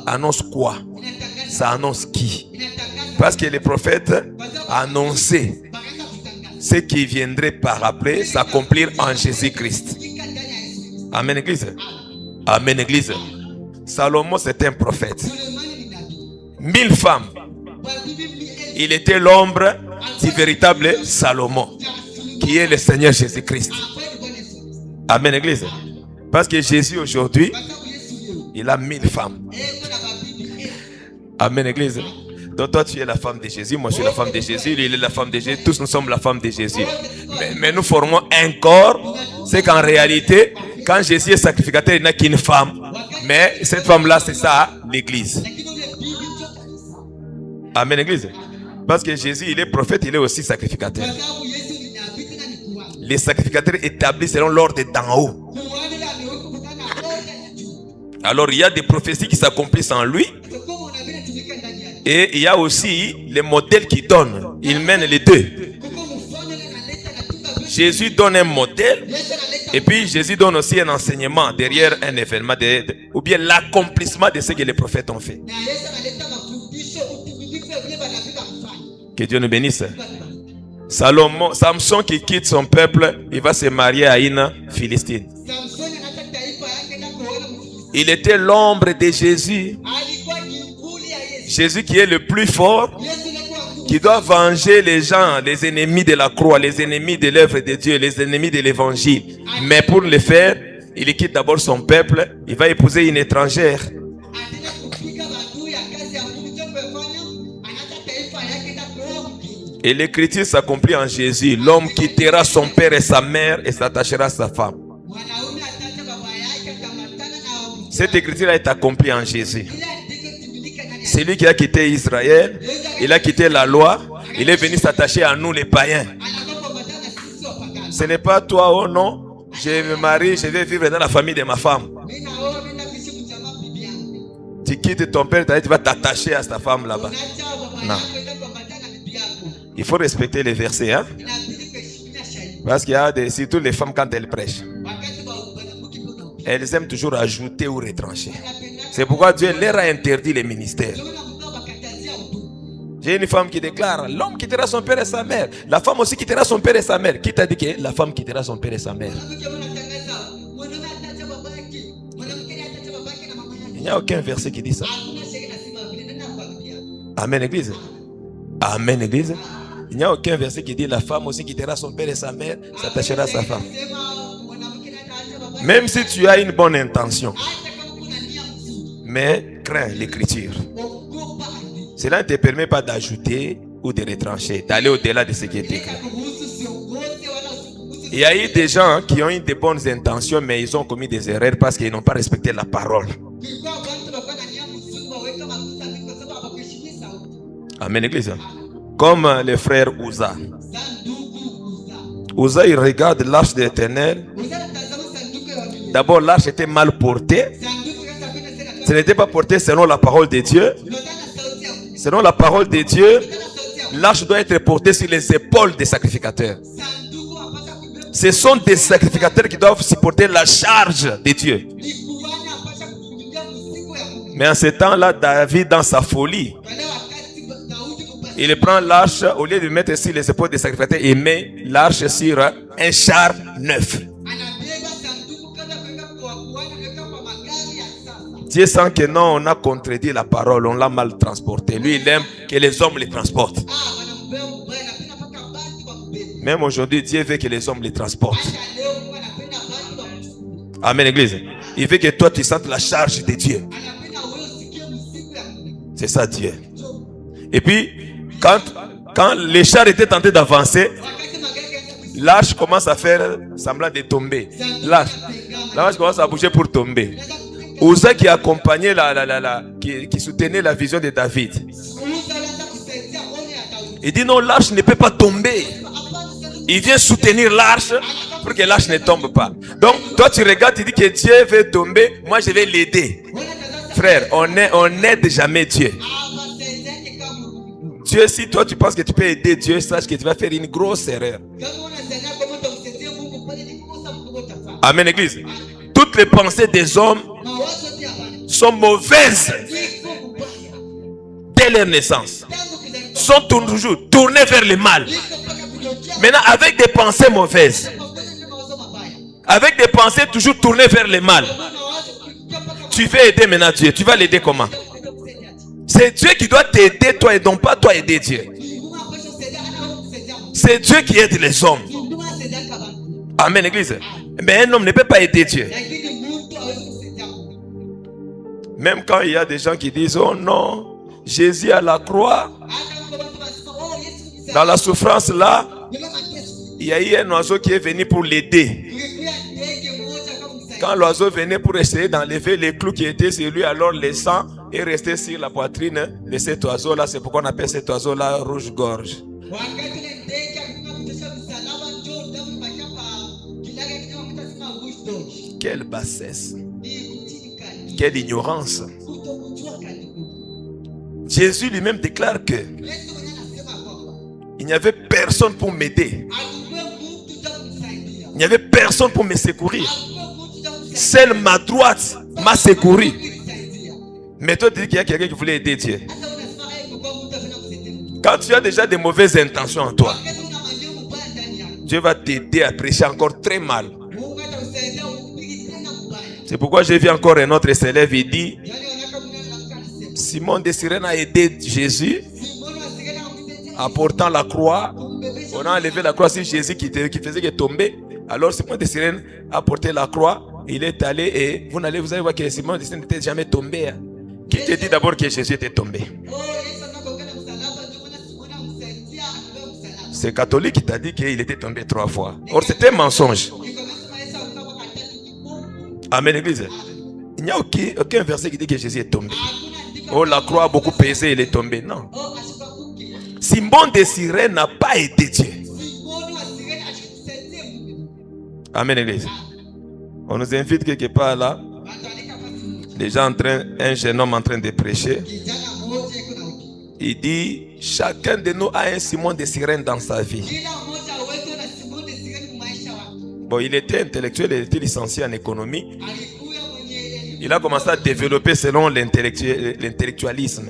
annonce quoi? Ça annonce qui? Parce que les prophètes annonçaient ce qui viendrait par après s'accomplir en Jésus-Christ. Amen, Église. Amen, Église. Salomon, c'est un prophète. 1000 femmes. Il était l'ombre du véritable Salomon, qui est le Seigneur Jésus-Christ. Amen, Église. Parce que Jésus aujourd'hui, il a 1000 femmes. Amen, Église. Donc toi, tu es la femme de Jésus, moi je suis la femme de Jésus, lui il est la femme de Jésus, tous nous sommes la femme de Jésus. Mais nous formons un corps. C'est qu'en réalité, quand Jésus est sacrificateur, il n'a qu'une femme. Mais cette femme-là, c'est ça, l'Église. Amen, Église. Parce que Jésus, il est prophète, il est aussi sacrificateur. Les sacrificateurs établis selon l'ordre d'en haut. Alors, il y a des prophéties qui s'accomplissent en lui. Et il y a aussi les modèles qu'il donne. Il mène les deux. Jésus donne un modèle. Et puis Jésus donne aussi un enseignement derrière un événement. Ou bien l'accomplissement de ce que les prophètes ont fait. Que Dieu nous bénisse. Samson qui quitte son peuple, il va se marier à une Philistine. Il était l'ombre de Jésus. Jésus qui est le plus fort, qui doit venger les gens, les ennemis de la croix, les ennemis de l'œuvre de Dieu, les ennemis de l'évangile. Mais pour le faire, il quitte d'abord son peuple, il va épouser une étrangère. Et l'écriture s'accomplit en Jésus. L'homme quittera son père et sa mère et s'attachera à sa femme. Cette écriture est accomplie en Jésus. C'est lui qui a quitté Israël. Il a quitté la loi. Il est venu s'attacher à nous les païens. Ce n'est pas toi, oh non, je me marie, je vais vivre dans la famille de ma femme. Tu quittes ton père, tu vas t'attacher à ta femme là-bas. Non. Il faut respecter les versets, hein? Parce qu'il y a surtout les femmes quand elles prêchent, elles aiment toujours ajouter ou retrancher. C'est pourquoi Dieu leur a interdit les ministères. J'ai une femme qui déclare: l'homme quittera son père et sa mère. La femme aussi quittera son père et sa mère. Qui t'a dit que la femme quittera son père et sa mère? Il n'y a aucun verset qui dit ça. Amen, Église. Amen, Église. Il n'y a aucun verset qui dit la femme aussi quittera son père et sa mère, s'attachera à sa femme. Même si tu as une bonne intention, mais crains l'écriture. Cela ne te permet pas d'ajouter ou de retrancher, d'aller au-delà de ce qui est écrit. Il y a eu des gens qui ont eu de bonnes intentions, mais ils ont commis des erreurs parce qu'ils n'ont pas respecté la parole. Amen, Église. Comme le frère Uza. Uza, il regarde l'arche de l'Éternel. D'abord, l'arche était mal portée. Ce n'était pas porté selon la parole de Dieu. Selon la parole de Dieu, l'arche doit être portée sur les épaules des sacrificateurs. Ce sont des sacrificateurs qui doivent supporter la charge de Dieu. Mais en ce temps-là, David, dans sa folie, il prend l'arche, au lieu de mettre sur les épaules des sacrificateurs, il met l'arche sur un char neuf. Dieu sent que non, on a contredit la parole, on l'a mal transporté. Lui, il aime que les hommes les transportent. Même aujourd'hui, Dieu veut que les hommes les transportent. Amen, Église. Il veut que toi, tu sentes la charge de Dieu. C'est ça, Dieu. Et puis, quand les chars étaient tentés d'avancer, l'arche commence à faire semblant de tomber. L'arche commence à bouger pour tomber. Uza qui accompagnait qui soutenait la vision de David. Il dit non, l'arche ne peut pas tomber. Il vient soutenir l'arche pour que l'arche ne tombe pas. Donc, toi tu regardes, tu dis que Dieu veut tomber, moi je vais l'aider. Frère, on n'aide jamais Dieu. Dieu, si toi tu penses que tu peux aider Dieu, sache que tu vas faire une grosse erreur. Amen, Église. Toutes les pensées des hommes sont mauvaises dès leur naissance. Sont toujours tournées vers le mal. Maintenant, avec des pensées mauvaises, avec des pensées toujours tournées vers le mal, tu veux aider maintenant Dieu. Tu vas l'aider comment? C'est Dieu qui doit t'aider toi et non pas toi aider Dieu. C'est Dieu qui aide les hommes. Amen, Église. Mais un homme ne peut pas aider Dieu. Même quand il y a des gens qui disent oh non, Jésus à la croix, dans la souffrance là, il y a eu un oiseau qui est venu pour l'aider. Quand l'oiseau venait pour essayer d'enlever les clous qui étaient sur lui, alors le sang est resté sur la poitrine de cet oiseau là. C'est pourquoi on appelle cet oiseau là rouge-gorge. Quelle bassesse, quelle ignorance. Jésus lui-même déclare que il n'y avait personne pour m'aider. Il n'y avait personne pour me secourir. Seule ma droite m'a secouru. Mais toi tu dis qu'il y a quelqu'un qui voulait aider Dieu. Quand tu as déjà des mauvaises intentions en toi, Dieu va t'aider à prêcher encore très mal. C'est pourquoi j'ai vu encore un autre élève, il dit, Simon de Cyrène a aidé Jésus en portant la croix. On a enlevé la croix sur Jésus qui faisait que tomber. Alors Simon de Cyrène a porté la croix. Il est allé et vous allez voir que Simon de Cyrène n'était jamais tombé. Hein. Qui te dit d'abord que Jésus était tombé? C'est catholique qui t'a dit qu'il était tombé 3 fois. Or c'était un mensonge. Amen, Église. Il n'y a aucun verset qui dit que Jésus est tombé. Oh, la croix a beaucoup pesé, il est tombé. Non. Simon de Cyrène n'a pas aidé Dieu. Amen, Église. On nous invite quelque part là. Les gens un jeune homme en train de prêcher. Il dit, chacun de nous a un Simon de Cyrène dans sa vie. Bon, il était intellectuel, il était licencié en économie. Il a commencé à développer selon l'intellectualisme.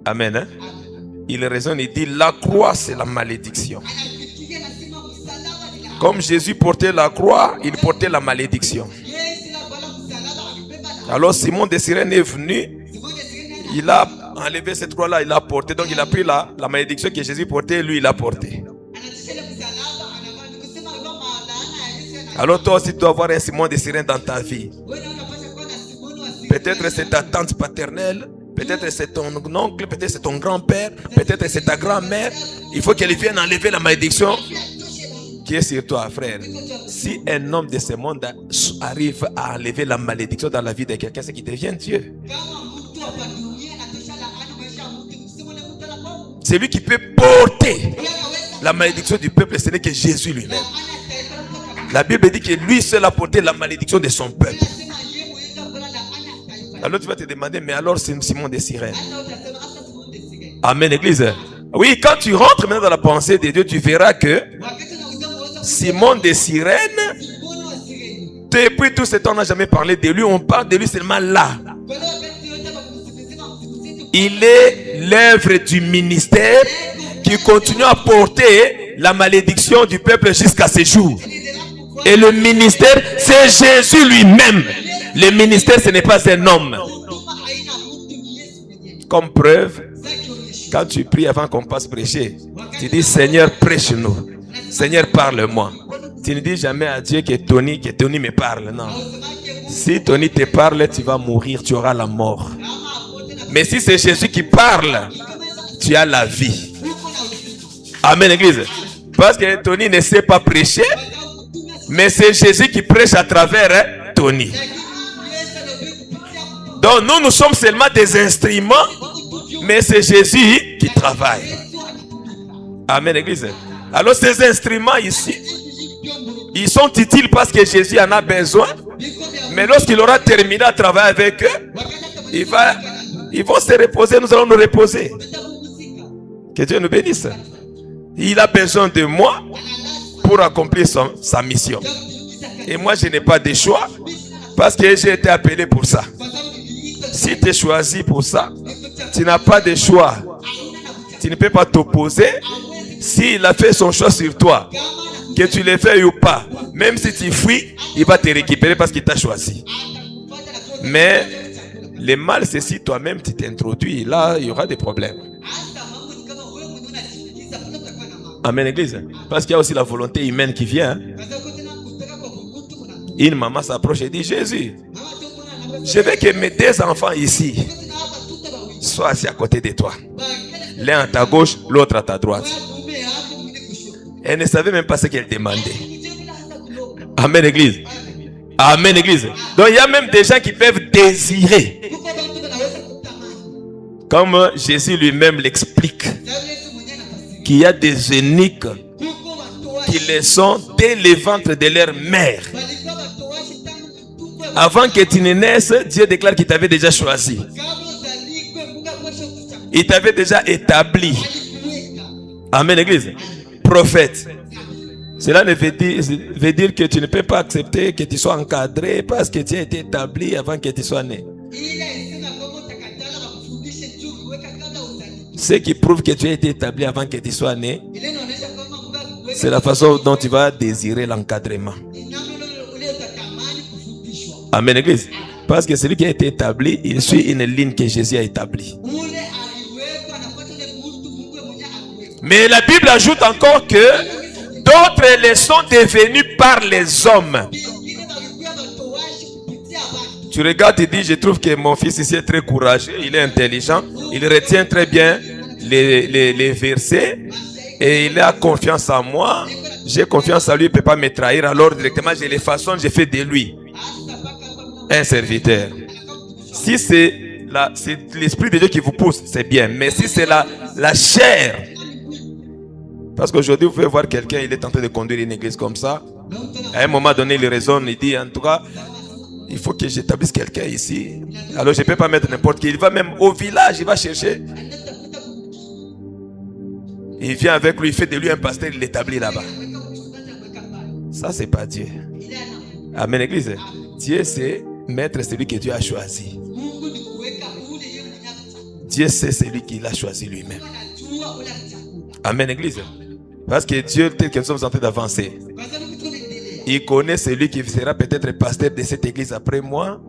Amen. Hein? Il raisonne, il dit, la croix c'est la malédiction. Comme Jésus portait la croix, il portait la malédiction. Alors Simon de Cyrène est venu, il a enlevé cette croix-là, il l'a portée. Donc il a pris la malédiction que Jésus portait, lui il l'a portée. Alors toi aussi tu dois avoir un Simon de Cyrène dans ta vie. Peut-être c'est ta tante paternelle, peut-être c'est ton oncle, peut-être c'est ton grand-père, peut-être c'est ta grand-mère. Il faut qu'elle vienne enlever la malédiction qui est sur toi, frère. Si un homme de ce monde arrive à enlever la malédiction dans la vie de quelqu'un, c'est qu'il devient Dieu. C'est lui qui peut porter la malédiction du peuple, ce n'est que Jésus lui-même. La Bible dit que lui seul a porté la malédiction de son peuple. Alors tu vas te demander, mais alors c'est Simon de Cyrène. Amen, Église. Oui, quand tu rentres maintenant dans la pensée de Dieu, tu verras que Simon de Cyrène, depuis tout ce temps, on n'a jamais parlé de lui. On parle de lui seulement là. Il est l'œuvre du ministère qui continue à porter la malédiction du peuple jusqu'à ce jour. Et le ministère, c'est Jésus lui-même. Le ministère, ce n'est pas un homme. Comme preuve, quand tu pries avant qu'on passe prêcher, tu dis, Seigneur, prêche-nous. Seigneur, parle-moi. Tu ne dis jamais à Dieu que Tony me parle. Non. Si Tony te parle, tu vas mourir, tu auras la mort. Mais si c'est Jésus qui parle, tu as la vie. Amen, Église. Parce que Tony ne sait pas prêcher, mais c'est Jésus qui prêche à travers Tony. Donc nous sommes seulement des instruments, mais c'est Jésus qui travaille. Amen, Église. Alors ces instruments ici, ils sont utiles parce que Jésus en a besoin. Mais lorsqu'il aura terminé à travailler avec eux, ils vont se reposer, nous allons nous reposer. Que Dieu nous bénisse. Il a besoin de moi pour accomplir sa mission. Et moi, je n'ai pas de choix parce que j'ai été appelé pour ça. Si tu es choisi pour ça, tu n'as pas de choix. Tu ne peux pas t'opposer. S'il a fait son choix sur toi, que tu le fais ou pas, même si tu fuis, il va te récupérer parce qu'il t'a choisi. Mais le mal, c'est si toi-même tu t'introduis. Là, il y aura des problèmes. Amen, Église. Parce qu'il y a aussi la volonté humaine qui vient. Une maman s'approche et dit, Jésus, je veux que mes 2 enfants ici soient assis à côté de toi. L'un à ta gauche, l'autre à ta droite. Elle ne savait même pas ce qu'elle demandait. Amen, Église. Amen, Église. Donc il y a même des gens qui peuvent désirer. Comme Jésus lui-même l'explique. Qu'il y a des eunuques qui le sont dès le ventre de leur mère. Avant que tu ne naisses, Dieu déclare qu'il t'avait déjà choisi. Il t'avait déjà établi. Amen, Église. Prophète. Cela ne veut dire que tu ne peux pas accepter que tu sois encadré parce que tu as été établi avant que tu sois né. Ce qui prouve que tu as été établi avant que tu sois né, c'est la façon dont tu vas désirer l'encadrement. Amen, Église. Parce que celui qui a été établi, il suit une ligne que Jésus a établie. Mais la Bible ajoute encore que d'autres les sont devenus par les hommes. Tu regardes et dis, je trouve que mon fils ici est très courageux, il est intelligent, il retient très bien les versets et il a confiance en moi. J'ai confiance en lui, il ne peut pas me trahir. Alors directement, je les façonne, je fais de lui un serviteur. Si c'est l'Esprit de Dieu qui vous pousse, c'est bien. Mais si c'est la chair, parce qu'aujourd'hui, vous pouvez voir quelqu'un, il est en train de conduire une église comme ça. À un moment donné, il raisonne, il dit, en tout cas, il faut que j'établisse quelqu'un ici. Alors, je ne peux pas mettre n'importe qui. Il va même au village, il va chercher. Il vient avec lui, il fait de lui un pasteur, il l'établit là-bas. Ça, c'est pas Dieu. Amen, Église. Dieu, c'est mettre celui que Dieu a choisi. Dieu, c'est celui qu'il a choisi lui-même. Amen, Église. Parce que Dieu, tel que nous sommes en train d'avancer, il connaît celui qui sera peut-être pasteur de cette église après moi.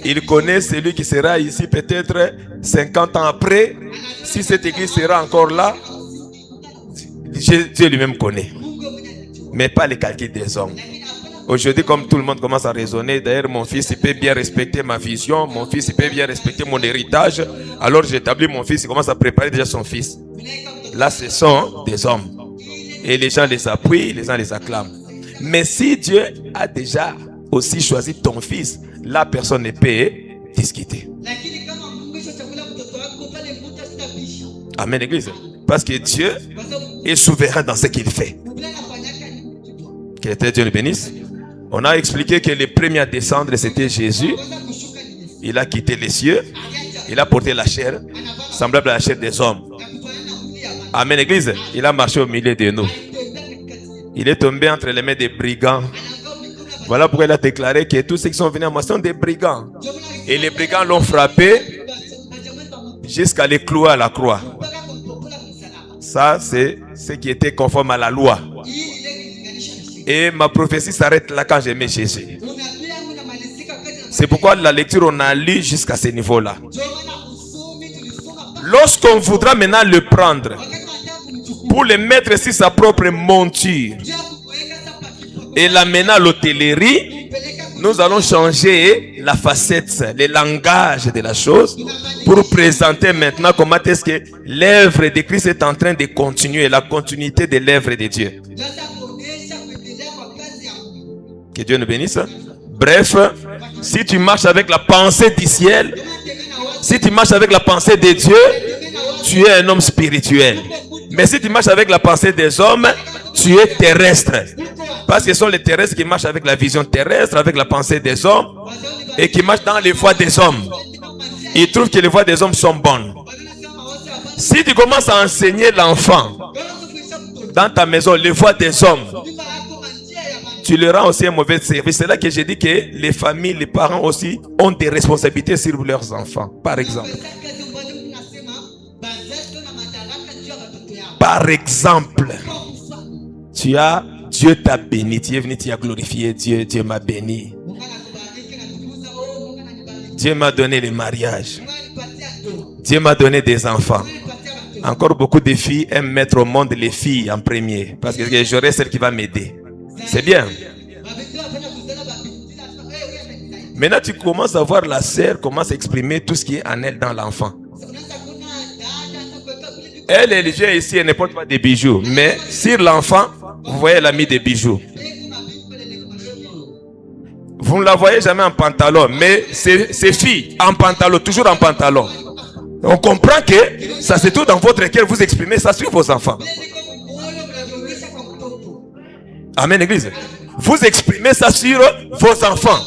Il connaît celui qui sera ici peut-être 50 ans après. Si cette église sera encore là, Dieu lui-même connaît. Mais pas les calculs des hommes. Aujourd'hui, comme tout le monde commence à raisonner, d'ailleurs, mon fils, il peut bien respecter ma vision. Mon fils, il peut bien respecter mon héritage. Alors, j'établis mon fils, il commence à préparer déjà son fils. Là, ce sont des hommes. Et les gens les appuient, les gens les acclament. Mais si Dieu a déjà aussi choisi ton fils, là, personne ne peut discuter. Amen, Église. Parce que Dieu est souverain dans ce qu'il fait. Que Dieu le bénisse. On a expliqué que le premier à descendre, c'était Jésus. Il a quitté les cieux. Il a porté la chair, semblable à la chair des hommes. Amen, Église. Il a marché au milieu de nous. Il est tombé entre les mains des brigands. Voilà pourquoi il a déclaré que tous ceux qui sont venus à moi sont des brigands. Et les brigands l'ont frappé jusqu'à les clouer à la croix. Ça, c'est ce qui était conforme à la loi. Et ma prophétie s'arrête là quand j'aimais Jésus. C'est pourquoi la lecture, on a lu jusqu'à ce niveau-là. Lorsqu'on voudra maintenant le prendre pour le mettre sur sa propre monture et l'amener à l'hôtellerie, nous allons changer la facette, le langage de la chose pour présenter maintenant comment est-ce que l'œuvre de Christ est en train de continuer, la continuité de l'œuvre de Dieu. Que Dieu nous bénisse. Bref, si tu marches avec la pensée du ciel, si tu marches avec la pensée de Dieu, tu es un homme spirituel. Mais si tu marches avec la pensée des hommes, tu es terrestre. Parce que ce sont les terrestres qui marchent avec la vision terrestre, avec la pensée des hommes, et qui marchent dans les voies des hommes. Ils trouvent que les voies des hommes sont bonnes. Si tu commences à enseigner l'enfant dans ta maison les voies des hommes, tu leur rends aussi un mauvais service. C'est là que j'ai dit que les familles, les parents aussi ont des responsabilités sur leurs enfants. Par exemple, Dieu t'a béni, tu es venu, tu as glorifié Dieu, Dieu m'a béni. Dieu m'a donné le mariage. Dieu m'a donné des enfants. Encore beaucoup de filles aiment mettre au monde les filles en premier, parce que j'aurai celle qui va m'aider. C'est bien. Maintenant, tu commences à voir la sœur commence à exprimer tout ce qui est en elle dans l'enfant. Elle vient ici, elle ne porte pas des bijoux. Mais sur l'enfant, vous voyez, elle a mis des bijoux. Vous ne la voyez jamais en pantalon. Mais ces filles en pantalon, toujours en pantalon. On comprend que ça se trouve dans votre cœur, vous exprimez ça sur vos enfants. Amen, Église. Vous exprimez ça sur vos enfants.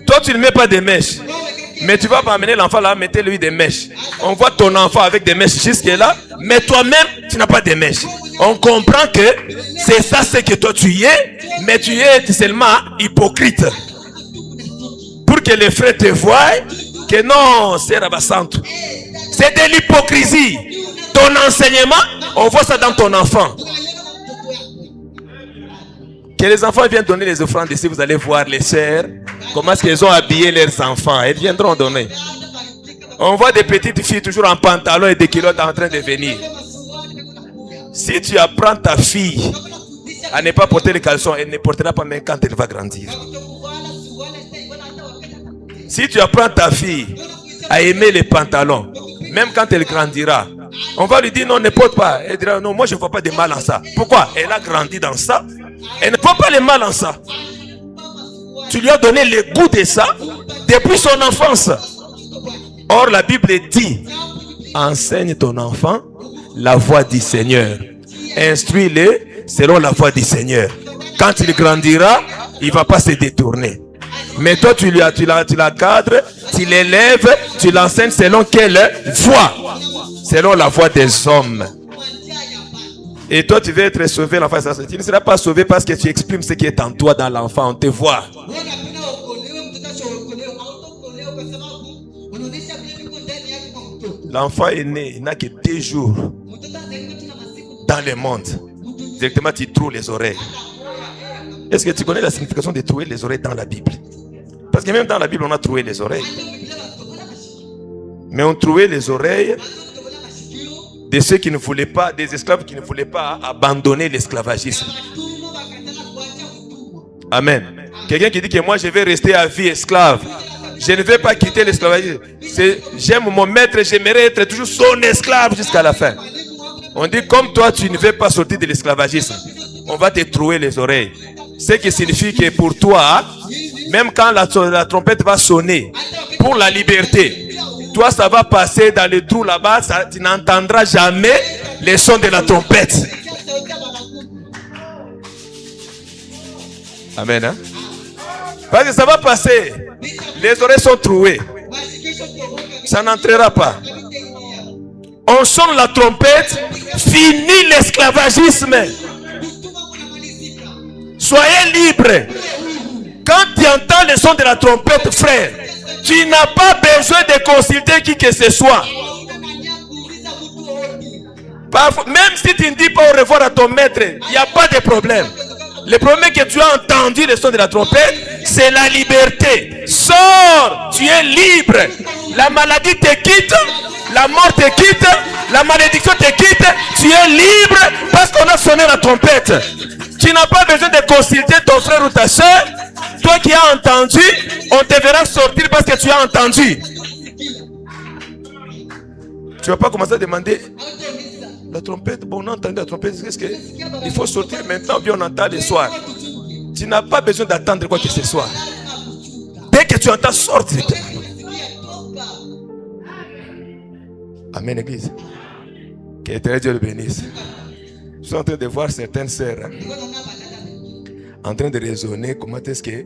Toi, tu ne mets pas des mèches. Mais tu vas pas amener l'enfant là, mettez-lui des mèches. On voit ton enfant avec des mèches jusque là, mais toi-même, tu n'as pas de mèches. On comprend que c'est ça ce que toi tu es, mais tu es seulement hypocrite. Pour que les frères te voient que non, c'est rabassante. C'est de l'hypocrisie. Ton enseignement, on voit ça dans ton enfant. Que les enfants viennent donner les offrandes ici, vous allez voir les sœurs, comment est-ce qu'elles ont habillé leurs enfants. Elles viendront donner. On voit des petites filles toujours en pantalon et des culottes en train de venir. Si tu apprends ta fille à ne pas porter les caleçons, elle ne portera pas même quand elle va grandir. Si tu apprends ta fille à aimer les pantalons, même quand elle grandira, on va lui dire non, ne porte pas. Elle dira non, moi je ne vois pas de mal en ça. Pourquoi? Elle a grandi dans ça. Elle ne voit pas le mal en ça. Tu lui as donné le goût de ça depuis son enfance. Or la Bible dit, enseigne ton enfant la voie du Seigneur. Instruis-le selon la voie du Seigneur. Quand il grandira, il ne va pas se détourner. Mais toi, tu la cadres, tu l'élèves, tu l'enseignes selon quelle voie? Selon la voie des hommes. Et toi, tu veux être sauvé, l'enfant. Tu ne seras pas sauvé parce que tu exprimes ce qui est en toi dans l'enfant. On te voit. L'enfant est né, il n'a que 2 jours dans le monde. Directement, tu trouves les oreilles. Est-ce que tu connais la signification de trouver les oreilles dans la Bible? Parce que même dans la Bible, on a trouvé les oreilles. Mais on trouvait les oreilles de ceux qui ne voulaient pas, des esclaves qui ne voulaient pas abandonner l'esclavagisme. Amen. Quelqu'un qui dit que moi je vais rester à vie esclave. Je ne vais pas quitter l'esclavagisme. J'aime mon maître, j'aimerais être toujours son esclave jusqu'à la fin. On dit comme toi tu ne veux pas sortir de l'esclavagisme, on va te trouer les oreilles. Ce qui signifie que pour toi, même quand la trompette va sonner pour la liberté, toi ça va passer dans le trou là-bas, tu n'entendras jamais les sons de la trompette. Amen. Hein? Parce que ça va passer. Les oreilles sont trouées. Ça n'entrera pas. On sonne la trompette, finit l'esclavagisme. Soyez libres. Quand tu entends le son de la trompette, frère, tu n'as pas besoin de consulter qui que ce soit. Même si tu ne dis pas au revoir à ton maître, il n'y a pas de problème. Le problème est que tu as entendu le son de la trompette, c'est la liberté. Sors, tu es libre. La maladie te quitte, la mort te quitte, la malédiction te quitte. Tu es libre parce qu'on a sonné la trompette. Tu n'as pas besoin de consulter ton frère ou ta soeur. Toi qui as entendu, on te verra sortir parce que tu as entendu. Tu ne vas pas commencer à demander la trompette. Bon, on a entendu la trompette. Est-ce qu'il faut sortir maintenant ou bien on entend le soir? Tu n'as pas besoin d'attendre quoi que ce soit. Dès que tu entends, sortir. Amen, Église. Que l'éternel Dieu le bénisse. Je suis en train de voir certaines sœurs en train de raisonner comment est-ce que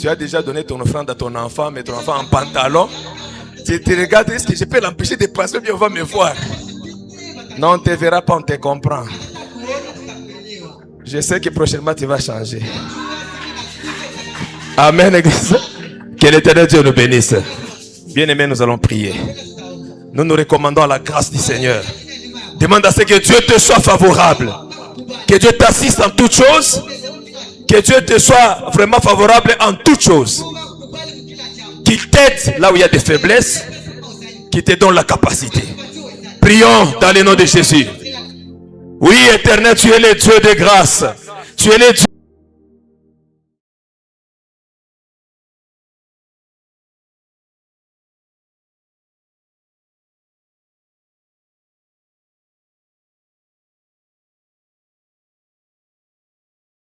tu as déjà donné ton offrande à ton enfant, mais ton enfant en pantalon. Tu te regardes, est-ce que je peux l'empêcher de passer, bien on va me voir. Non, on ne te verra pas, on te comprend. Je sais que prochainement tu vas changer. Amen, Église. Que l'éternel Dieu nous bénisse. Bien-aimés, nous allons prier. Nous nous recommandons à la grâce du Seigneur. Demande à ce que Dieu te soit favorable. Que Dieu t'assiste en toutes choses. Que Dieu te soit vraiment favorable en toutes choses. Qu'il t'aide là où il y a des faiblesses. Qu'il te donne la capacité. Prions dans le nom de Jésus. Oui, Éternel, tu es le Dieu de grâce. Tu es le Dieu.